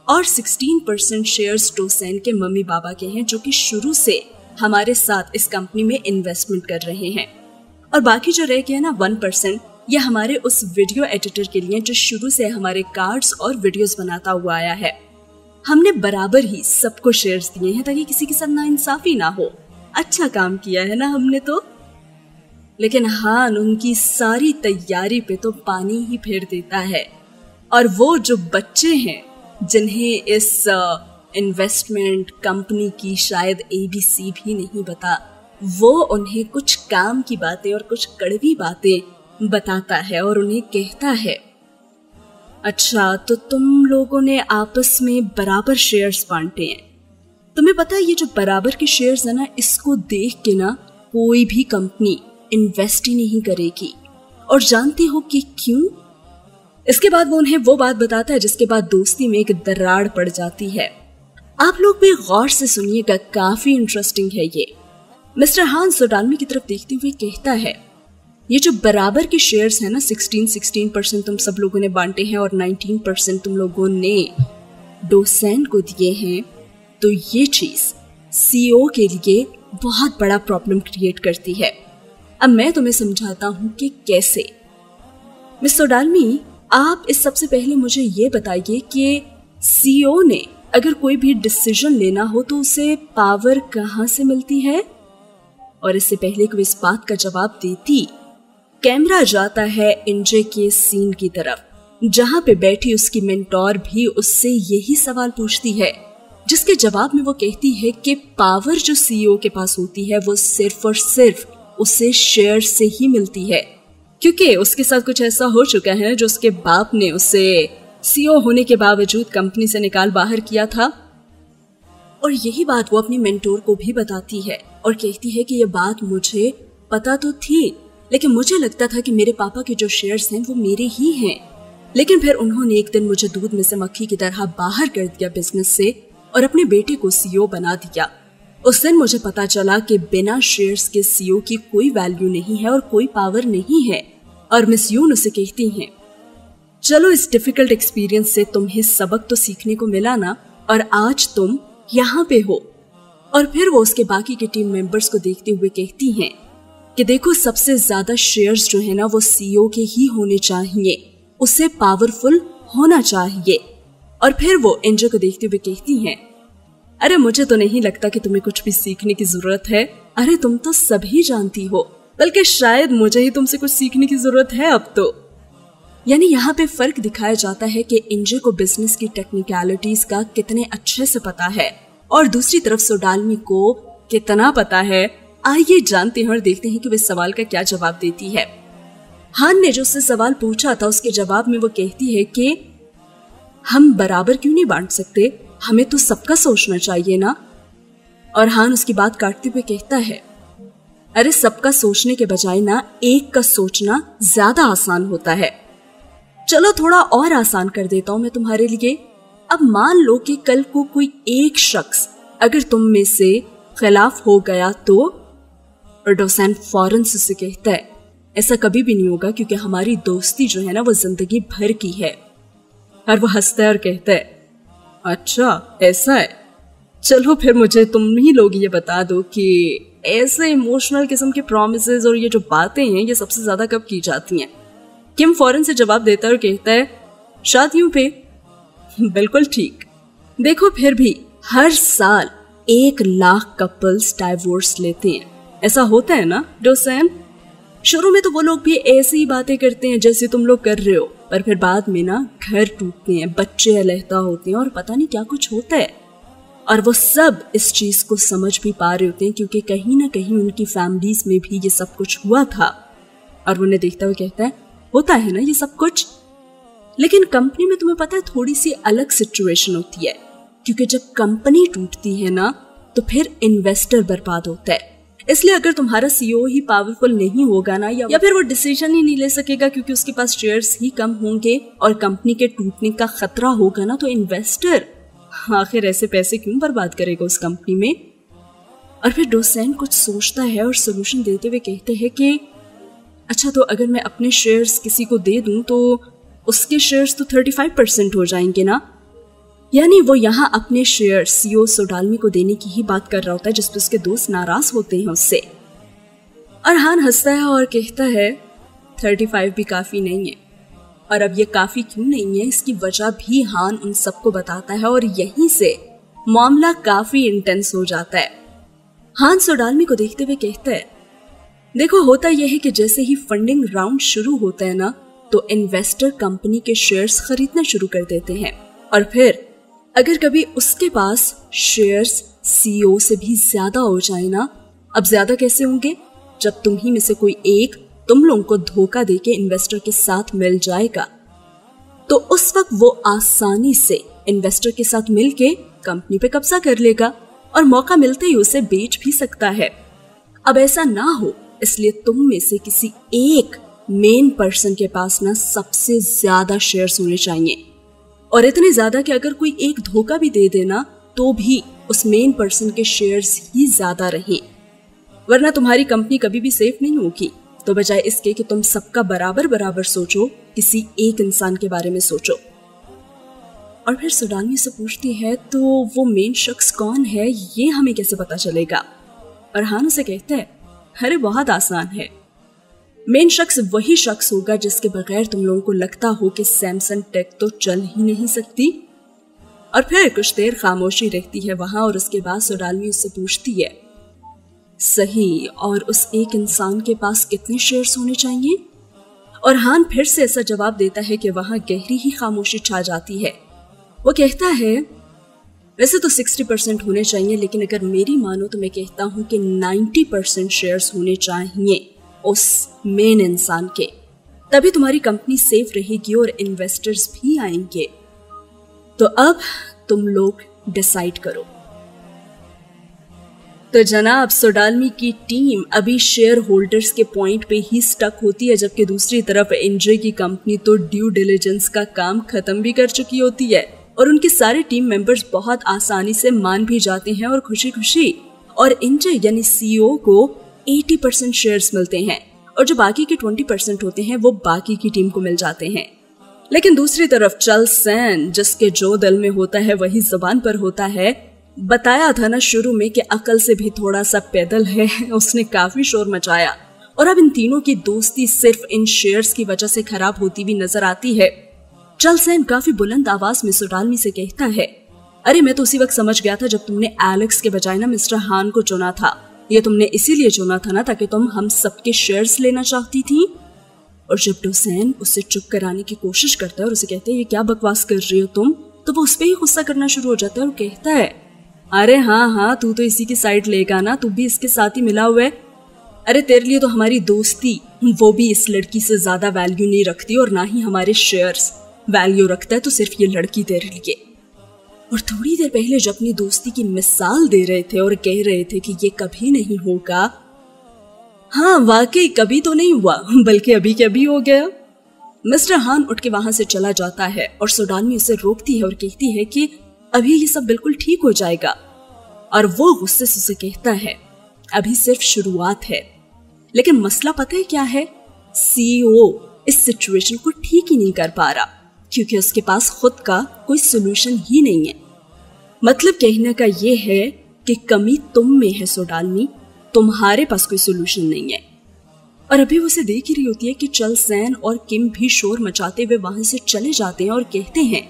और 16% शेयर्स डोसेन के मम्मी पापा के हैं जो कि शुरू से हमारे साथ इस कंपनी में इन्वेस्टमेंट कर रहे हैं। और बाकी जो रह गया ना 1%, ये हमारे उस वीडियो एडिटर के लिए जो शुरू से हमारे कार्ड्स और वीडियोस बनाता हुआ आया है। हमने बराबर ही सबको शेयर्स दिए हैं ताकि किसी के साथ नाइंसाफी ना हो। अच्छा काम किया है ना हमने तो। लेकिन हाँ, उनकी सारी तैयारी पे तो पानी ही फेर देता है। और वो जो बच्चे हैं जिन्हें इस इन्वेस्टमेंट, कंपनी की शायद ABC भी नहीं बता। वो उन्हें कुछ काम की बातें और कुछ कड़वी बातें बताता है और उन्हें कहता है, अच्छा तो तुम लोगों ने आपस में बराबर शेयर्स बांटे हैं। तुम्हें पता है ये जो बराबर के शेयर्स है ना, इसको देख के ना कोई भी कंपनी इन्वेस्ट ही नहीं करेगी। और जानते हो कि क्यों? इसके बाद वो उन्हें वो बात बताता है जिसके बाद दोस्ती में एक दरार पड़ जाती है। आप लोग भी गौर से सुनिएगा, काफी इंटरेस्टिंग है ये। मिस्टर हान सोडालमी की तरफ देखते हुए कहता है, ये जो बराबर के शेयर्स है ना, 16% तुम सब लोगों ने बांटे हैं और 19% तुम लोगों ने डोसेन को दिए हैं, तो ये चीज CEO के लिए बहुत बड़ा प्रॉब्लम क्रिएट करती है। अब मैं तुम्हें समझाता हूं कि कैसे। मिस सोडालमी, आप इस सबसे पहले मुझे ये बताइए कि CEO ने अगर कोई भी डिसीजन लेना हो तो उसे पावर कहाँ से मिलती है? और इससे पहले कि वो इस बात का जवाब देती, कैमरा जाता है एनजे के सीन की तरफ, जहां पे बैठी उसकी मेंटोर भी उससे यही सवाल पूछती है, जिसके जवाब में वो कहती है कि पावर जो CEO के पास होती है वो सिर्फ और सिर्फ उसे शेयर से ही मिलती है, क्योंकि उसके साथ कुछ ऐसा हो चुका है जो उसके बाप ने उसे CEO होने के बावजूद कंपनी से निकाल बाहर किया था। और यही बात वो अपनी मेंटोर को भी बताती है और कहती है कि यह बात मुझे पता तो थी, लेकिन मुझे लगता था कि मेरे पापा के जो शेयर्स हैं वो मेरे ही हैं। लेकिन फिर उन्होंने एक दिन मुझे दूध में से मक्खी की तरह बाहर कर दिया बिजनेस से और अपने बेटे को CEO बना दिया। उस दिन मुझे पता चला कि बिना शेयर्स के CEO की कोई वैल्यू नहीं है और कोई पावर नहीं है। और मिस यून उसे कहती हैं, चलो इस डिफिकल्ट एक्सपीरियंस से तुम्हें सबक तो सीखने को मिला ना, और आज तुम यहाँ पे हो। और फिर वो उसके बाकी के टीम मेंबर्स को देखते हुए कहती हैं कि देखो, सबसे ज्यादा शेयर्स जो है ना वो CEO के ही होने चाहिए, उससे पावरफुल होना चाहिए। और फिर वो एनजे को देखते हुए कहती हैं, अरे मुझे तो नहीं लगता कि तुम्हें कुछ भी सीखने की जरूरत है। अरे तुम तो सभी जानती हो, बल्कि शायद मुझे ही तुमसे कुछ सीखने की जरूरत है अब तो। यानी यहाँ पे फर्क दिखाया जाता है कि एनजे को बिजनेस की टेक्निकलिटीज का कितने अच्छे से पता है और दूसरी तरफ सोडालमी को कितना पता है। आइए जानते हैं और देखते हैं कि वो इस सवाल का क्या जवाब देती है। हान ने जो उससे सवाल पूछा था उसके जवाब में वो कहती है कि हम बराबर क्यों नहीं बांट सकते, हमें तो सबका सोचना चाहिए ना। और हान उसकी बात काटते हुए कहता है, अरे सबका सोचने के बजाय ना एक का सोचना ज्यादा आसान होता है। चलो थोड़ा और आसान कर देता हूं मैं तुम्हारे लिए। अब मान लो कि कल को कोई एक शख्स अगर तुम में से खिलाफ हो गया तो? और डोसेन फौरन से उसे कहता है, ऐसा कभी भी नहीं होगा क्योंकि हमारी दोस्ती जो है ना वो जिंदगी भर की है। और वो हंसता है और कहता है, अच्छा ऐसा है, चलो फिर मुझे तुम ही लोग ये बता दो कि ऐसे इमोशनल किस्म के प्रॉमिसेस और ये जो बातें हैं ये सबसे ज्यादा कब की जाती हैं? किम फौरन से जवाब देता है और कहता है, शादियों पे। बिल्कुल ठीक। देखो फिर भी हर साल 1 लाख कपल्स डाइवोर्स लेते हैं, ऐसा होता है ना डोसेन? शुरू में तो वो लोग भी ऐसी ही बातें करते हैं जैसे तुम लोग कर रहे हो, पर फिर बाद में ना घर टूटते हैं, बच्चे अलहदा होते हैं और पता नहीं क्या कुछ होता है। और वो सब इस चीज को समझ भी पा रहे होते हैं क्योंकि कहीं ना कहीं उनकी फैमिलीज में भी ये सब कुछ हुआ था। और उन्हें देखता हुए कहता है, होता है ना ये सब कुछ। लेकिन कंपनी में तुम्हें पता है थोड़ी सी अलग सिचुएशन होती है, क्योंकि जब कंपनी टूटती है ना तो फिर इन्वेस्टर बर्बाद होता है। इसलिए अगर तुम्हारा CEO ही पावरफुल नहीं होगा ना, या फिर वो डिसीजन ही नहीं ले सकेगा क्योंकि उसके पास शेयर्स ही कम होंगे और कंपनी के टूटने का खतरा होगा ना, तो इन्वेस्टर आखिर ऐसे पैसे क्यों बर्बाद करेगा उस कंपनी में? और फिर डोसेन कुछ सोचता है और सोल्यूशन देते हुए कहते हैं कि अच्छा तो अगर मैं अपने शेयर्स किसी को दे दूं तो उसके शेयर्स तो 35% हो जाएंगे ना। यानी वो यहाँ अपने शेयर CEO सोडालमी को देने की ही बात कर रहा होता है, जिस पर उसके दोस्त नाराज होते हैं उससे। और हान हंसता है और कहता है 35 भी काफी नहीं है। और अब ये काफी क्यों नहीं है इसकी वजह भी हान उन सबको बताता है और यहीं से मामला काफी इंटेंस हो जाता है। हान सोडालमी को देखते हुए कहता है, देखो होता यह है कि जैसे ही फंडिंग राउंड शुरू होता है ना तो इन्वेस्टर कंपनी के शेयर्स खरीदना शुरू कर देते हैं और फिर अगर कभी उसके पास शेयर्स सीईओ से भी ज्यादा हो जाए ना, अब ज्यादा कैसे होंगे, जब तुम ही में से कोई एक तुम लोगों को धोखा देके इन्वेस्टर के साथ मिल जाएगा, तो उस वक्त वो आसानी से इन्वेस्टर के साथ मिलके कंपनी पे कब्जा कर लेगा और मौका मिलते ही उसे बेच भी सकता है। अब ऐसा ना हो, इसलिए तुम में से किसी एक मेन पर्सन के पास ना सबसे ज्यादा शेयर्स होने चाहिए, और इतने ज्यादा कि अगर कोई एक धोखा भी दे देना तो भी उस मेन पर्सन के शेयर्स ही ज्यादा रहें, वरना तुम्हारी कंपनी कभी भी सेफ नहीं होगी। तो बजाय इसके कि तुम सबका बराबर बराबर सोचो, किसी एक इंसान के बारे में सोचो। और फिर सुडानी से पूछती है, तो वो मेन शख्स कौन है, ये हमें कैसे पता चलेगा? और हान उसे कहता है, अरे बहुत आसान है, मेन शख्स वही शख्स होगा जिसके बगैर तुम लोगों को लगता हो कि सैमसंग टेक तो चल ही नहीं सकती। और फिर कुछ देर खामोशी रहती है वहां, और उसके बाद सोडालमी उससे पूछती है, सही, और उस एक इंसान के पास कितने शेयर्स होने चाहिए? और हान फिर से ऐसा जवाब देता है कि वहां गहरी ही खामोशी छा जाती है। वो कहता है, वैसे तो 60% होने चाहिए, लेकिन अगर मेरी मानो तो मैं कहता हूं कि 90% शेयर्स होने चाहिए उस मेन इंसान के, तभी तुम्हारी कंपनी सेफ रहेगी और इन्वेस्टर्स भी आएंगे। तो अब तुम लोग डिसाइड करो। तो जनाब, सोडालमी की टीम अभी शेयर होल्डर्स के पॉइंट पे ही स्टक होती है, जबकि दूसरी तरफ एनजे की कंपनी तो ड्यू डिलिजेंस का काम खत्म भी कर चुकी होती है, और उनके सारे टीम मेंबर्स बहुत आसानी से मान भी जाते हैं और खुशी खुशी, और एनजे यानी सीईओ को 80% शेयर्स मिलते हैं, और जो बाकी के 20% होते हैं वो बाकी की टीम को मिल जाते हैं। लेकिन दूसरी तरफ चल सैन, जिसके जो दिल में होता है वही जुबान पर होता है, बताया था ना शुरू में कि अकल से भी थोड़ा सा पैदल है, उसने काफी शोर मचाया, और अब इन तीनों की दोस्ती सिर्फ इन शेयर्स की वजह से खराब होती भी नजर आती है। चल सैन काफी बुलंद आवाज में सोडालमी से कहता है, अरे मैं तो उसी वक्त समझ गया था जब तुमने एलेक्स के बजाय ना मिस्टर हान को चुना था। ये तुमने इसीलिए चुना था ना ताकि तुम हम सबके शेयर्स लेना चाहती थी। और जब डोसैन उसे चुप कराने की कोशिश करता है और उसे कहते हैं, ये क्या बकवास कर रही हो तुम, तो वो उस पर ही गुस्सा करना शुरू हो जाता है और कहता है, अरे हाँ, तू तो इसी की साइड लेगा ना, तू भी इसके साथ ही मिला हुआ है। अरे तेरे लिए तो हमारी दोस्ती वो भी इस लड़की से ज्यादा वैल्यू नहीं रखती, और ना ही हमारे शेयर्स वैल्यू रखता है, तो सिर्फ ये लड़की तेरे लिए। और थोड़ी देर पहले जब अपनी दोस्ती की मिसाल दे रहे थे और कह रहे थे कि ये कभी नहीं होगा, हाँ वाकई कभी तो नहीं हुआ, बल्कि अभी के अभी हो गया। मिस्टर हान उठ के वहां से चला जाता है और सोडानी उसे रोकती है और कहती है कि अभी ये सब बिल्कुल ठीक हो जाएगा। और वो गुस्से से उसे कहता है, अभी सिर्फ शुरुआत है। लेकिन मसला पता है क्या है, सीईओ इस सिचुएशन को ठीक ही नहीं कर पा रहा, क्योंकि उसके पास खुद का कोई सोल्यूशन ही नहीं है। मतलब कहने का ये है कि कमी तुम में है सोडालमी, तुम्हारे पास कोई सोल्यूशन नहीं है। और अभी वो उसे देख ही रही होती है कि चल सैन और किम भी शोर मचाते हुए वहां से चले जाते हैं और कहते हैं,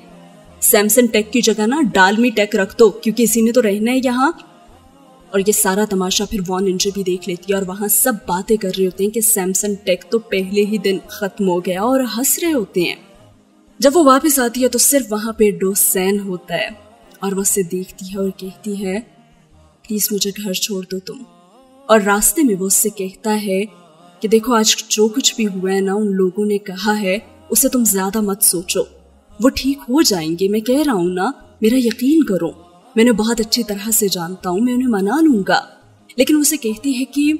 सैमसंग टेक की जगह ना डालमी टेक रख दो, क्योंकि इसी ने तो रहना है यहाँ। और ये सारा तमाशा फिर वॉन इंजे भी देख लेती है और वहां सब बातें कर रहे होते हैं कि सैमसंग टेक तो पहले ही दिन खत्म हो गया, और हंस रहे होते हैं। जब वो वापस आती है तो सिर्फ वहां पे डोसैन होता है, और वो उसे देखती है और कहती है, प्लीज मुझे घर छोड़ दो तुम। और रास्ते में वो उससे कहता है कि देखो, आज जो कुछ भी हुआ है ना, उन लोगों ने कहा है उसे तुम ज्यादा मत सोचो, वो ठीक हो जाएंगे, मैं कह रहा हूं ना, मेरा यकीन करो, मैंने बहुत अच्छी तरह से जानता हूं, मैं उन्हें मना लूंगा। लेकिन उसे कहती है कि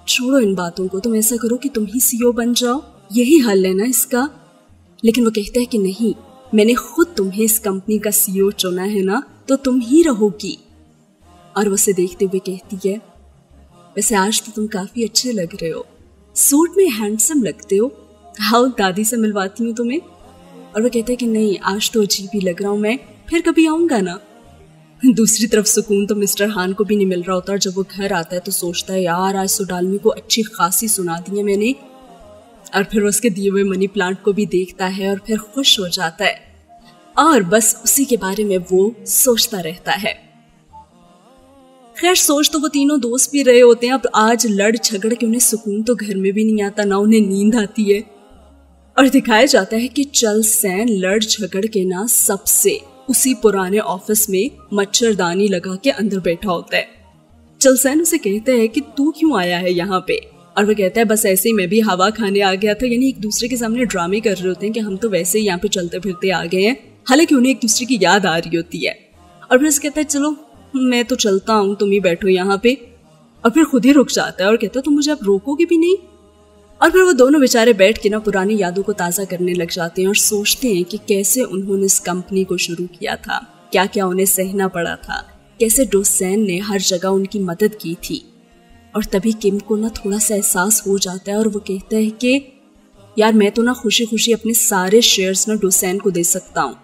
छोड़ो इन बातों को, तुम ऐसा करो कि तुम ही सीईओ बन जाओ, यही हल है ना इसका। लेकिन वो कहता है कि नहीं, मैंने खुद तुम्हें इस कंपनी का सीईओ चुना है ना, तो तुम ही रहोगी। और वो उसे देखते हुए कहती है, वैसे आज तो तुम काफी अच्छे लग रहे हो, सूट में हैंडसम लगते हो, आओ दादी से मिलवाती हूँ तुम्हें। और वो कहते हैं कि नहीं, आज तो अजीब ही लग रहा हूं मैं, फिर कभी आऊंगा ना। दूसरी तरफ सुकून तो मिस्टर हान को भी नहीं मिल रहा होता, और जब वो घर आता है तो सोचता है, यार आज सोडालमी को अच्छी खासी सुना दी है मैंने। और फिर उसके दिए हुए मनी प्लांट को भी देखता है और फिर खुश हो जाता है, और बस उसी के बारे में वो सोचता रहता है। खैर सोच तो वो तीनों दोस्त भी रहे होते हैं। अब आज लड़ झगड़ के उन्हें सुकून तो घर में भी नहीं आता, ना उन्हें नींद आती है। और दिखाया जाता है कि चल सैन लड़ झगड़ के ना सबसे उसी पुराने ऑफिस में मच्छरदानी लगा के अंदर बैठा होता है। चलसैन उसे कहता है कि तू क्यों आया है यहाँ पे, और वह कहता है बस ऐसे ही मैं भी हवा खाने आ गया था। यानी एक दूसरे के सामने ड्रामे कर रहे होते हैं कि हम तो वैसे ही यहाँ पे चलते फिरते आ गए हैं, हालांकि उन्हें एक दूसरे की याद आ रही होती है। और फिर उसे कहता है चलो मैं तो चलता हूँ, तुम ही बैठो यहाँ पे। और फिर खुद ही रुक जाता है और कहता है तुम मुझे अब रोकोगे भी नहीं। और फिर वो दोनों बेचारे बैठ के ना पुरानी यादों को ताज़ा करने लग जाते हैं और सोचते हैं कि कैसे उन्होंने इस कंपनी को शुरू किया था, क्या क्या उन्हें सहना पड़ा था, कैसे डोसेन ने हर जगह उनकी मदद की थी। और तभी किम को ना थोड़ा सा एहसास हो जाता है और वो कहता है कि यार मैं तो ना खुशी खुशी अपने सारे शेयर्स ना डोसेन को दे सकता हूँ।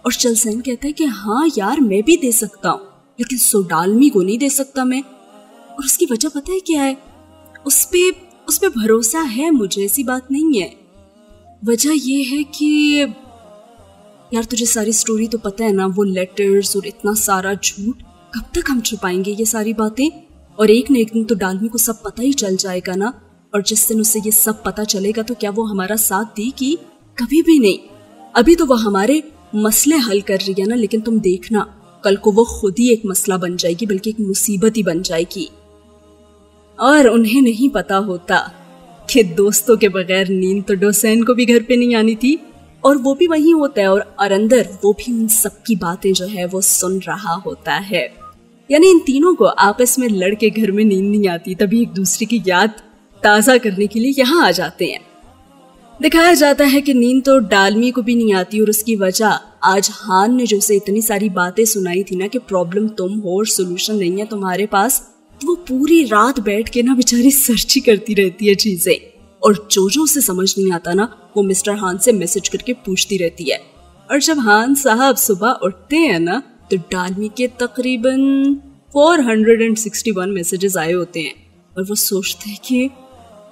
और चलसैन कहता है कि हाँ यार मैं भी दे सकता हूँ, लेकिन सोडालमी को नहीं दे सकता मैं। और उसकी वजह पता है क्या है? उस पे भरोसा है मुझे, ऐसी बात नहीं है। वजह ये है कि यार तुझे सारी स्टोरी तो पता है ना, वो लेटर्स और इतना सारा झूठ, कब तक हम छुपाएंगे ये सारी बातें? और एक न एक दिन तो डालमी को सब पता ही चल जाएगा ना। और जिस दिन उसे ये सब पता चलेगा तो क्या वो हमारा साथ देगी? कभी भी नहीं। अभी तो वो हमारे मसले हल कर रही है ना, लेकिन तुम देखना कल को वो खुद ही एक मसला बन जाएगी, बल्कि एक मुसीबत ही बन जाएगी। और उन्हें नहीं पता होता कि दोस्तों के बगैर नींद तो डोसेन को भी घर पे नहीं आनी थी, और वो भी वहीं होता है और अंदर वो भी उन सब की बातें जो है वो सुन रहा होता है। यानी इन तीनों को आपस में लड़के घर में नींद नहीं आती, तभी एक दूसरे की याद ताज़ा करने के लिए यहाँ आ जाते हैं। दिखाया जाता है कि नींद तो डालमी को भी नहीं आती, और उसकी वजह आज हान ने जो उसे इतनी सारी बातें सुनाई थी ना कि प्रॉब्लम तुम हो और सोल्यूशन नहीं है तुम्हारे पास, तो वो पूरी रात बैठ के ना बेचारी सर्च ही करती रहती है चीजें, और जो उसे समझ नहीं आता ना वो मिस्टर हान से मैसेज करके पूछती रहती है। और जब हान साहब सुबह उठते हैं ना तो डालमी के तकरीबन 461 मैसेजेस आए होते हैं, और वो सोचते हैं कि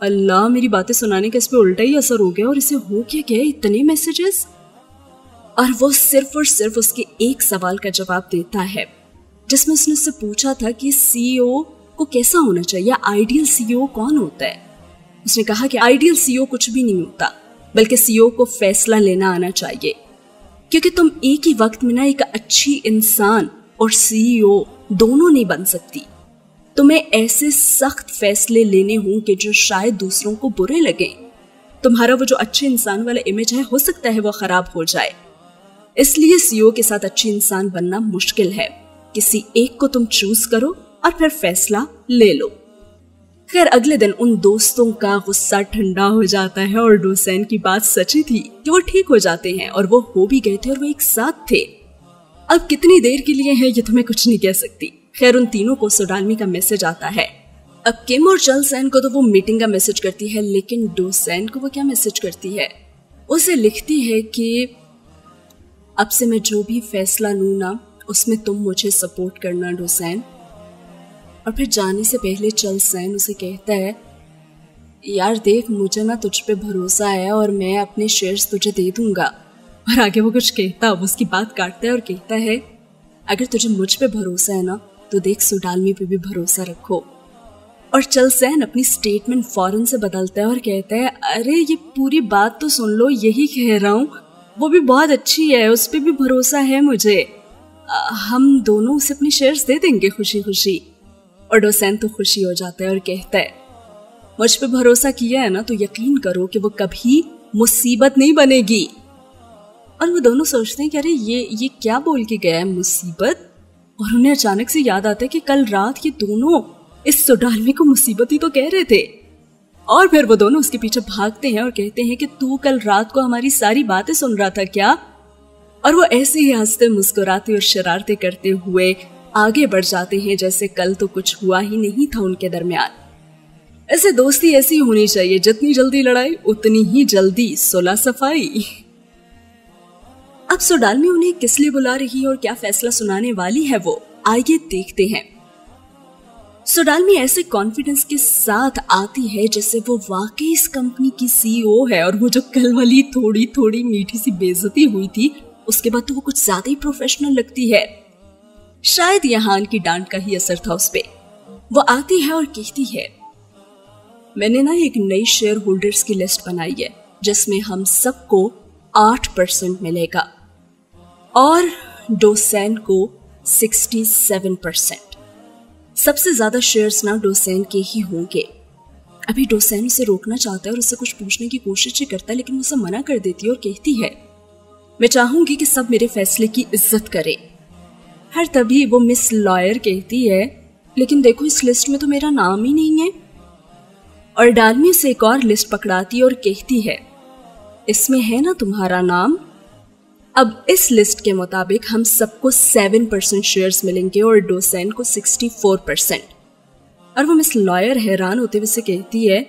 अल्लाह मेरी बातें सुनाने का इस पे उल्टा ही असर हो गया, और इसे हो क्या गया इतने मैसेजेस। और वो सिर्फ और सिर्फ उसके एक सवाल का जवाब देता है जिसमें उसने उससे पूछा था कि सीईओ को कैसा होना चाहिए, आइडियल सीईओ कौन होता है। उसने कहा कि आइडियल सीईओ कुछ भी नहीं होता, बल्कि सीईओ को फैसला लेना आना चाहिए, क्योंकि तुम एक ही वक्त में ना एक अच्छी इंसान और सीईओ दोनों नहीं बन सकती। तुम्हें ऐसे सख्त फैसले लेने होंगे जो शायद दूसरों को बुरे लगे। तुम्हारा वो जो अच्छे इंसान वाला इमेज है हो सकता है वो खराब हो जाए, इसलिए सीईओ के साथ अच्छी इंसान बनना मुश्किल है। किसी एक को तुम चूज करो और फिर फैसला ले लो। खैर अगले दिन उन दोस्तों का गुस्सा ठंडा हो जाता है, और डोसेन की बात सच्ची थी कि वो ठीक हो जाते हैं, और वो हो भी गए थे और वो एक साथ थे। अब कितनी देर के लिए है ये तो मैं कुछ नहीं कह सकती। खैर उन तीनों को सोडालमी का मैसेज आता है। अब किम और चलसैन को तो वो मीटिंग का मैसेज करती है, लेकिन डोसेन को वो क्या मैसेज करती है? उसे लिखती है कि अब से मैं जो भी फैसला लूं ना उसमें तुम मुझे सपोर्ट करना डोसेन। और फिर जाने से पहले चलसैन उसे कहता है यार देख मुझे ना तुझ पे भरोसा है और मैं अपने शेयर्स तुझे दे दूंगा। और आगे वो कुछ कहता, वो उसकी बात काटता है और कहता है अगर तुझे मुझ पे भरोसा है ना तो देख सोडालमी पे भी भरोसा रखो। और चलसैन अपनी स्टेटमेंट फौरन से बदलता है और कहता है अरे ये पूरी बात तो सुन लो, यही कह रहा हूँ, वो भी बहुत अच्छी है, उस पर भी भरोसा है मुझे, हम दोनों उसे अपने शेयर्स दे देंगे खुशी खुशी। और डोसेन तो खुशी हो जाता है और कहता है मुझ पे भरोसा किया है ना तो यकीन करो कि वो कभी मुसीबत नहीं बनेगी। और वो दोनों सोचते हैं कि अरे ये क्या बोल के गया है मुसीबत, और उन्हें अचानक से याद आता है कि कल रात ये दोनों इस सोडालमी को मुसीबत ही तो कह रहे थे। और फिर वो दोनों उसके पीछे भागते हैं और कहते हैं कि तू कल रात को हमारी सारी बातें सुन रहा था क्या? और वो ऐसे ही हंसते मुस्कुराते और शरारतें करते हुए आगे बढ़ जाते हैं जैसे कल तो कुछ हुआ ही नहीं था उनके दरमियान। ऐसे दोस्ती ऐसी होनी चाहिए, जितनी जल्दी लड़ाई उतनी ही जल्दी सुलह सफाई। अब सोडालमी उन्हें किस लिए बुला रही है और क्या फैसला सुनाने वाली है वो आइए देखते हैं। सोडालमी ऐसे कॉन्फिडेंस के साथ आती है जैसे वो वाकई इस कंपनी की सीईओ है, और वो जो कल वाली थोड़ी थोड़ी मीठी सी बेइज्जती हुई थी उसके बाद तो वो कुछ ज्यादा ही प्रोफेशनल लगती है। शायद यहाँ की डांट का ही असर था उस पे। वो आती है और कहती है मैंने ना एक नई शेयर होल्डर्स की लिस्ट बनाई है जिसमें हम सबको 8% मिलेगा, और डोसेन को 67%। सबसे ज्यादा शेयर्स ना डोसेन के ही होंगे। अभी डोसेन उसे रोकना चाहता है और उससे कुछ पूछने की कोशिश ही करता है, लेकिन उसे मना कर देती है और कहती है, मैं चाहूंगी कि सब मेरे फैसले की इज्जत करें। हर तभी वो मिस लॉयर कहती है, लेकिन देखो इस लिस्ट में तो मेरा नाम ही नहीं है। और डालमी से एक और लिस्ट पकड़ाती है और कहती है, इसमें है ना तुम्हारा नाम। अब इस लिस्ट के मुताबिक हम सबको 7% शेयर्स मिलेंगे और डोसेन को 64%। और वो मिस लॉयर हैरान होते हुए से कहती है,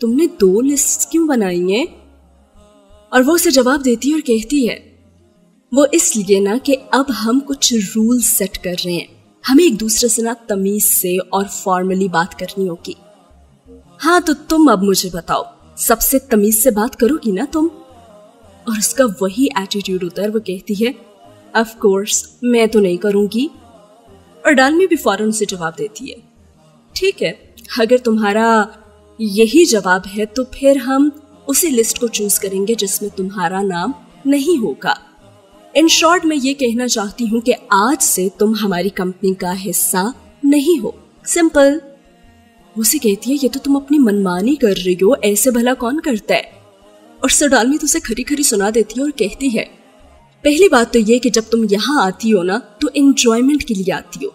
तुमने 2 लिस्ट क्यों बनाई हैं? और वो उसे जवाब देती है और कहती है, वो इसलिए ना कि अब हम कुछ रूल सेट कर रहे हैं, हमें एक दूसरे से ना तमीज से और फॉर्मली बात करनी होगी। हाँ तो तुम अब मुझे बताओ, सबसे तमीज से बात करोगी ना तुम? और उसका वही एटीट्यूड होता है। वो कहती है, ऑफ कोर्स मैं तो नहीं करूंगी। और डालमी भी फौरन से जवाब देती है, ठीक है, अगर तुम्हारा यही जवाब है तो फिर हम उसी लिस्ट को चूज करेंगे जिसमें तुम्हारा नाम नहीं होगा। इन शॉर्ट मैं ये कहना चाहती हूँ कि आज से तुम हमारी कंपनी का हिस्सा नहीं हो, सिंपल। उसे कहती है, ये तो तुम अपनी मनमानी कर रही हो, ऐसे भला कौन करता है? और सर डालमी तो उसे खरी खरी सुना देती है और कहती है, पहली बात तो ये कि जब तुम यहाँ आती हो ना तो एंजॉयमेंट के लिए आती हो,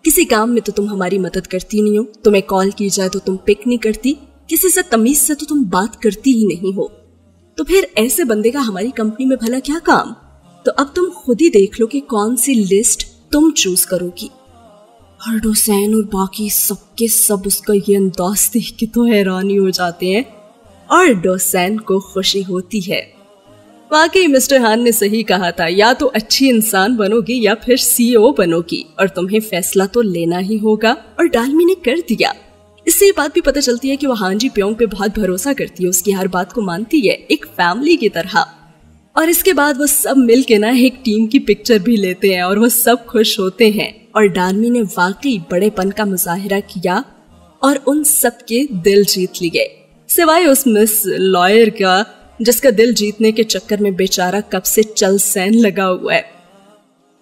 किसी काम में तो तुम हमारी मदद करती नहीं हो। तुम्हें कॉल की जाए तो तुम पिक नहीं करती, किसी से तमीज से तो तुम बात करती ही नहीं हो। तो फिर ऐसे बंदे का हमारी कंपनी में भला क्या काम? तो अब तुम खुद ही देख लो कि कौन सी लिस्ट तुम चूज करोगी। और डोसेन और बाकी सबके सब उसका ये अंदाज देख के तो हैरानी हो जाते हैं और डोसेन को खुशी होती है। वाकई मिस्टर हान ने सही कहा था, या तो अच्छी इंसान बनोगी या फिर सीईओ बनोगी और तुम्हें फैसला तो लेना ही होगा। और डालमी ने कर दिया। इससे ये बात भी पता चलती है कि वो हान जी प्योंग पे बहुत भरोसा करती है, उसकी हर बात को मानती है, एक फैमिली की तरह। और इसके बाद वो सब मिल के ना एक टीम की पिक्चर भी लेते हैं और वो सब खुश होते हैं। और डालमी ने वाकई बड़ेपन का मुजाहिरा किया और उन सबके दिल जीत लिए, सिवाय उस मिस लॉयर का जिसका दिल जीतने के चक्कर में बेचारा कब से चल सैन लगा हुआ है।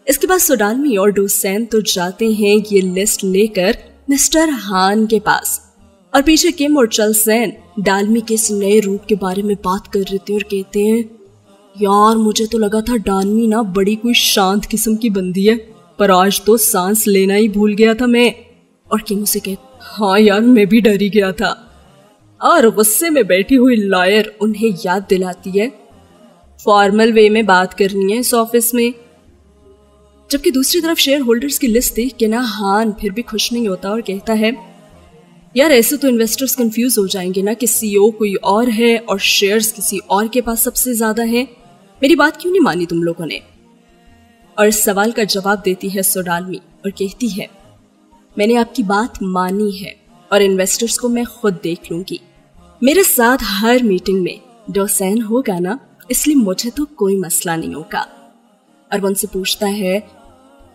इसके बाद सोडालमी और डोसेन तो जाते हैं ये लिस्ट लेकर मिस्टर हान के पास, और पीछे किम और चल सैन डालमी के इस नए रूप के बारे में बात कर रहे थे और कहते हैं, यार मुझे तो लगा था डालमी ना बड़ी कोई शांत किस्म की बंदी है, पर आज तो सांस लेना ही भूल गया था मैं। और किम उसे कहते, हाँ यार मैं भी डर ही गया था। और गुस्से में बैठी हुई लॉयर उन्हें याद दिलाती है, फॉर्मल वे में बात करनी है इस ऑफिस में। जबकि दूसरी तरफ शेयर होल्डर्स की लिस्ट देख के ना हान फिर भी खुश नहीं होता और कहता है, यार ऐसे तो इन्वेस्टर्स कंफ्यूज हो जाएंगे ना कि सीईओ कोई और है और शेयर्स किसी और के पास सबसे ज्यादा है। मेरी बात क्यों नहीं मानी तुम लोगों ने? और इस सवाल का जवाब देती है सोडालमी और कहती है, मैंने आपकी बात मानी है और इन्वेस्टर्स को मैं खुद देख लूंगी। मेरे साथ हर मीटिंग में डोसेन होगा ना, इसलिए मुझे तो कोई मसला नहीं होगा। और वो उनसे पूछता है,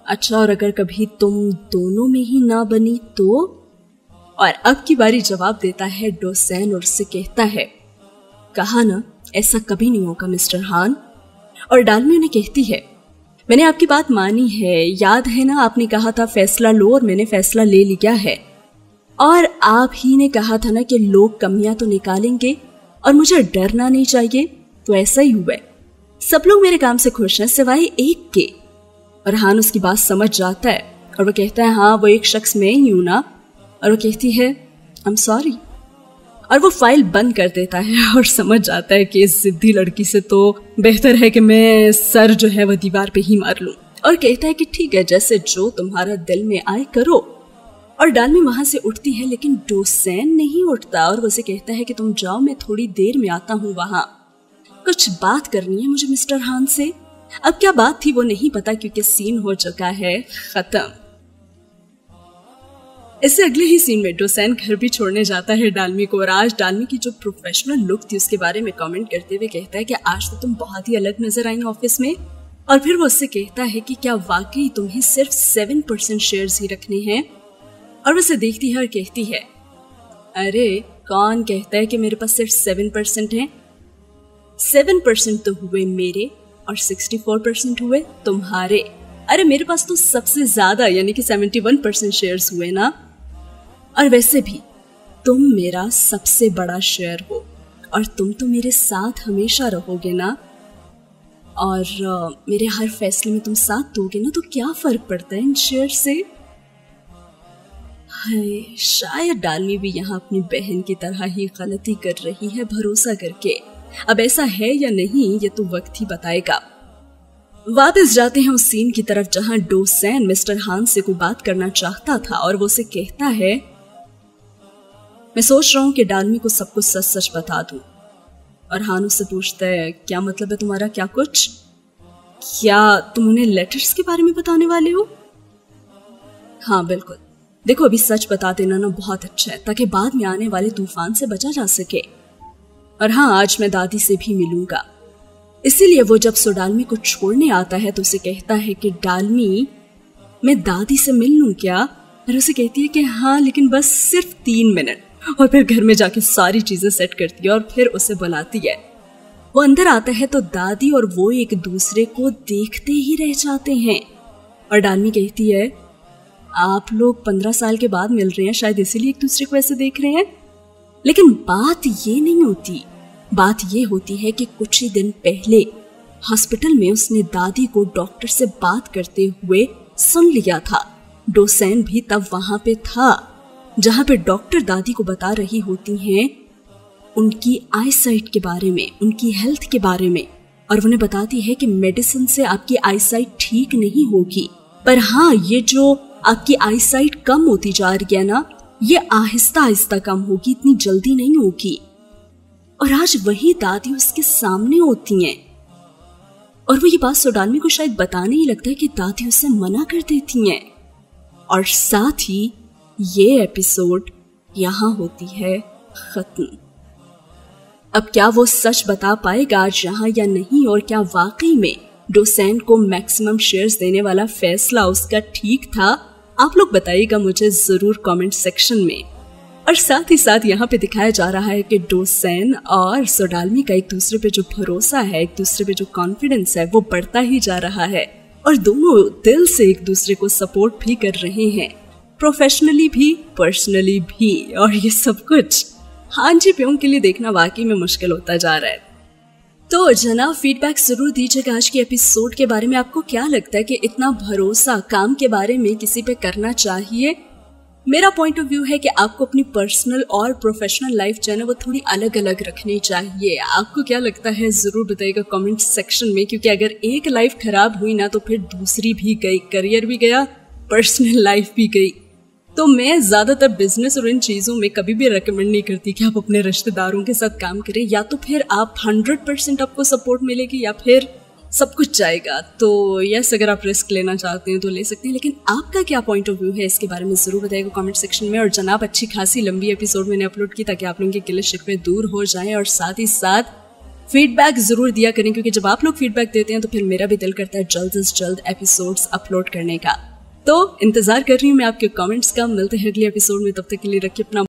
अच्छा और अगर कभी तुम दोनों में ही ना बनी तो? और अब की बारी जवाब देता है डोसेन और उससे कहता है, कहा ना ऐसा कभी नहीं होगा मिस्टर हान। और डालमी उन्हें कहती है, मैंने आपकी बात मानी है, याद है ना आपने कहा था फैसला लो और मैंने फैसला ले लिया है। और आप ही ने कहा था ना कि लोग कमियां तो निकालेंगे और मुझे डरना नहीं चाहिए, तो ऐसा ही हुआ। सब लोग मेरे काम से खुश हैं सिवाय एक के। और हान उसकी बात समझ जाता है और वो कहता है, हाँ वो एक शख्स मैं ही हूं ना। और वो कहती है, आई एम सॉरी। और वो फाइल बंद कर देता है और समझ जाता है कि इस जिद्दी लड़की से तो बेहतर है कि मैं सर जो है वो दीवार पे ही मार लूं। और कहता है कि ठीक है, जैसे जो तुम्हारा दिल में आए करो। और डालमी वहां से उठती है लेकिन डोसेन नहीं उठता और वो उसे कहता है कि तुम जाओ, मैं थोड़ी देर में आता हूँ, वहां कुछ बात करनी है मुझे मिस्टर हान से। अब क्या बात थी वो नहीं पता क्योंकि सीन हो चुका है खत्म। इससे अगले ही सीन में डोसेन घर भी छोड़ने जाता है डालमी को, और आज डालमी की जो प्रोफेशनल लुक थी उसके बारे में कमेंट करते हुए कहता है कि आज तो तुम बहुत ही अलग नजर आई ऑफिस में। और फिर वो उससे कहता है कि क्या वाकई तुम्हें सिर्फ 7% शेयर्स ही रखने हैं? और वो उसे देखती है और कहती है, अरे कौन कहता है कि मेरे पास सिर्फ 7% है? 7% तो हुए मेरे और 64% हुए तुम्हारे। अरे मेरे पास तो सबसे ज्यादा यानी कि 71% शेयर्स हुए ना। और वैसे भी तुम मेरा सबसे बड़ा शेयर हो और तुम तो मेरे साथ हमेशा रहोगे ना, और मेरे हर फैसले में तुम साथ दोगे ना, तो क्या फर्क पड़ता है इन शेयर से। हाय, शायद डालनी भी यहाँ अपनी बहन की तरह ही गलती कर रही है भरोसा करके। अब ऐसा है या नहीं ये तो वक्त ही बताएगा। वापस जाते हैं उस सीन की तरफ जहां डोसेन मिस्टर हान से कोई बात करना चाहता था और वो उसे कहता है, मैं सोच रहा हूं कि डालमी को सब कुछ सच सच बता दूं। और हान उससे पूछता है, क्या मतलब है तुम्हारा, क्या कुछ? क्या तुम उन्हें लेटर्स के बारे में बताने वाले हो? हाँ बिल्कुल, देखो अभी सच बता देना ना बहुत अच्छा है, ताकि बाद में आने वाले तूफान से बचा जा सके। और हाँ, आज मैं दादी से भी मिलूंगा। इसीलिए वो जब सोडालमी को छोड़ने आता है तो उसे कहता है कि डालमी, मैं दादी से मिल लूं क्या? और उसे कहती है कि हाँ, लेकिन बस सिर्फ 3 मिनट। और फिर घर में जाके सारी चीजें सेट करती है और फिर उसे बुलाती है। वो अंदर आता है तो दादी और वो एक दूसरे को देखते ही रह जाते हैं। और डालमी कहती है, आप लोग 15 साल के बाद मिल रहे हैं, शायद इसीलिए एक दूसरे को ऐसे देख रहे हैं। लेकिन बात ये नहीं होती। बात ये होती है कि कुछ ही दिन पहले हॉस्पिटल में उसने दादी को डॉक्टर से बात करते हुए सुन लिया था। डोसेन भी तब वहां पे था जहां पे डॉक्टर दादी को बता रही होती हैं उनकी आईसाइट के बारे में, उनकी हेल्थ के बारे में। और उन्हें बताती है कि मेडिसिन से आपकी आईसाइट ठीक नहीं होगी, पर हाँ, ये जो आपकी आईसाइट कम होती जा रही है ना, ये आहिस्ता आहिस्ता कम होगी, इतनी जल्दी नहीं होगी। और आज वही दादी उसके सामने होती हैं और वो ये बात सोडालमी को शायद बताने ही लगता है कि दादी उसे मना कर देती हैं। और साथ ही ये एपिसोड यहाँ होती है खत्म। अब क्या वो सच बता पाएगा आज यहाँ या नहीं, और क्या वाकई में डोसेन को मैक्सिमम शेयर्स देने वाला फैसला उसका ठीक था? आप लोग बताइएगा मुझे जरूर कमेंट सेक्शन में। और साथ ही साथ यहाँ पे दिखाया जा रहा है कि डोसेन और सोडालमी का एक दूसरे पे जो भरोसा है, एक दूसरे पे जो कॉन्फिडेंस है, वो बढ़ता ही जा रहा है। और दोनों दिल से एक दूसरे को सपोर्ट भी कर रहे हैं, प्रोफेशनली भी, पर्सनली भी। और ये सब कुछ हान जी प्योंग के लिए देखना वाकई में मुश्किल होता जा रहा है। तो जनाब, फीडबैक जरूर दीजिएगा आज के एपिसोड के बारे में। आपको क्या लगता है कि इतना भरोसा काम के बारे में किसी पे करना चाहिए? मेरा पॉइंट ऑफ व्यू है कि आपको अपनी पर्सनल और प्रोफेशनल लाइफ जो है ना, वो थोड़ी अलग अलग रखनी चाहिए। आपको क्या लगता है जरूर बताइएगा कमेंट सेक्शन में, क्योंकि अगर एक लाइफ खराब हुई ना तो फिर दूसरी भी गई, करियर भी गया, पर्सनल लाइफ भी गई। तो मैं ज्यादातर बिजनेस और इन चीजों में कभी भी रेकमेंड नहीं करती कि आप अपने रिश्तेदारों के साथ काम करें। या तो फिर आप 100% आपको सपोर्ट मिलेगी या फिर सब कुछ जाएगा। तो यस, अगर आप रिस्क लेना चाहते हैं तो ले सकते हैं। लेकिन आपका क्या पॉइंट ऑफ व्यू है इसके बारे में जरूर बताइएगा कमेंट सेक्शन में। और जनाब, अच्छी खासी लंबी एपिसोड मैंने अपलोड की ताकि आप लोगों के गिले शिकवे दूर हो जाएं। और साथ ही साथ फीडबैक जरूर दिया करें, क्योंकि जब आप लोग फीडबैक देते हैं तो फिर मेरा भी दिल करता है जल्द से जल्द एपिसोड्स अपलोड करने का। तो इंतजार कर रही हूँ मैं आपके कमेंट्स का। मिलते हैं अगले एपिसोड में, तब तक के लिए रखिए अपना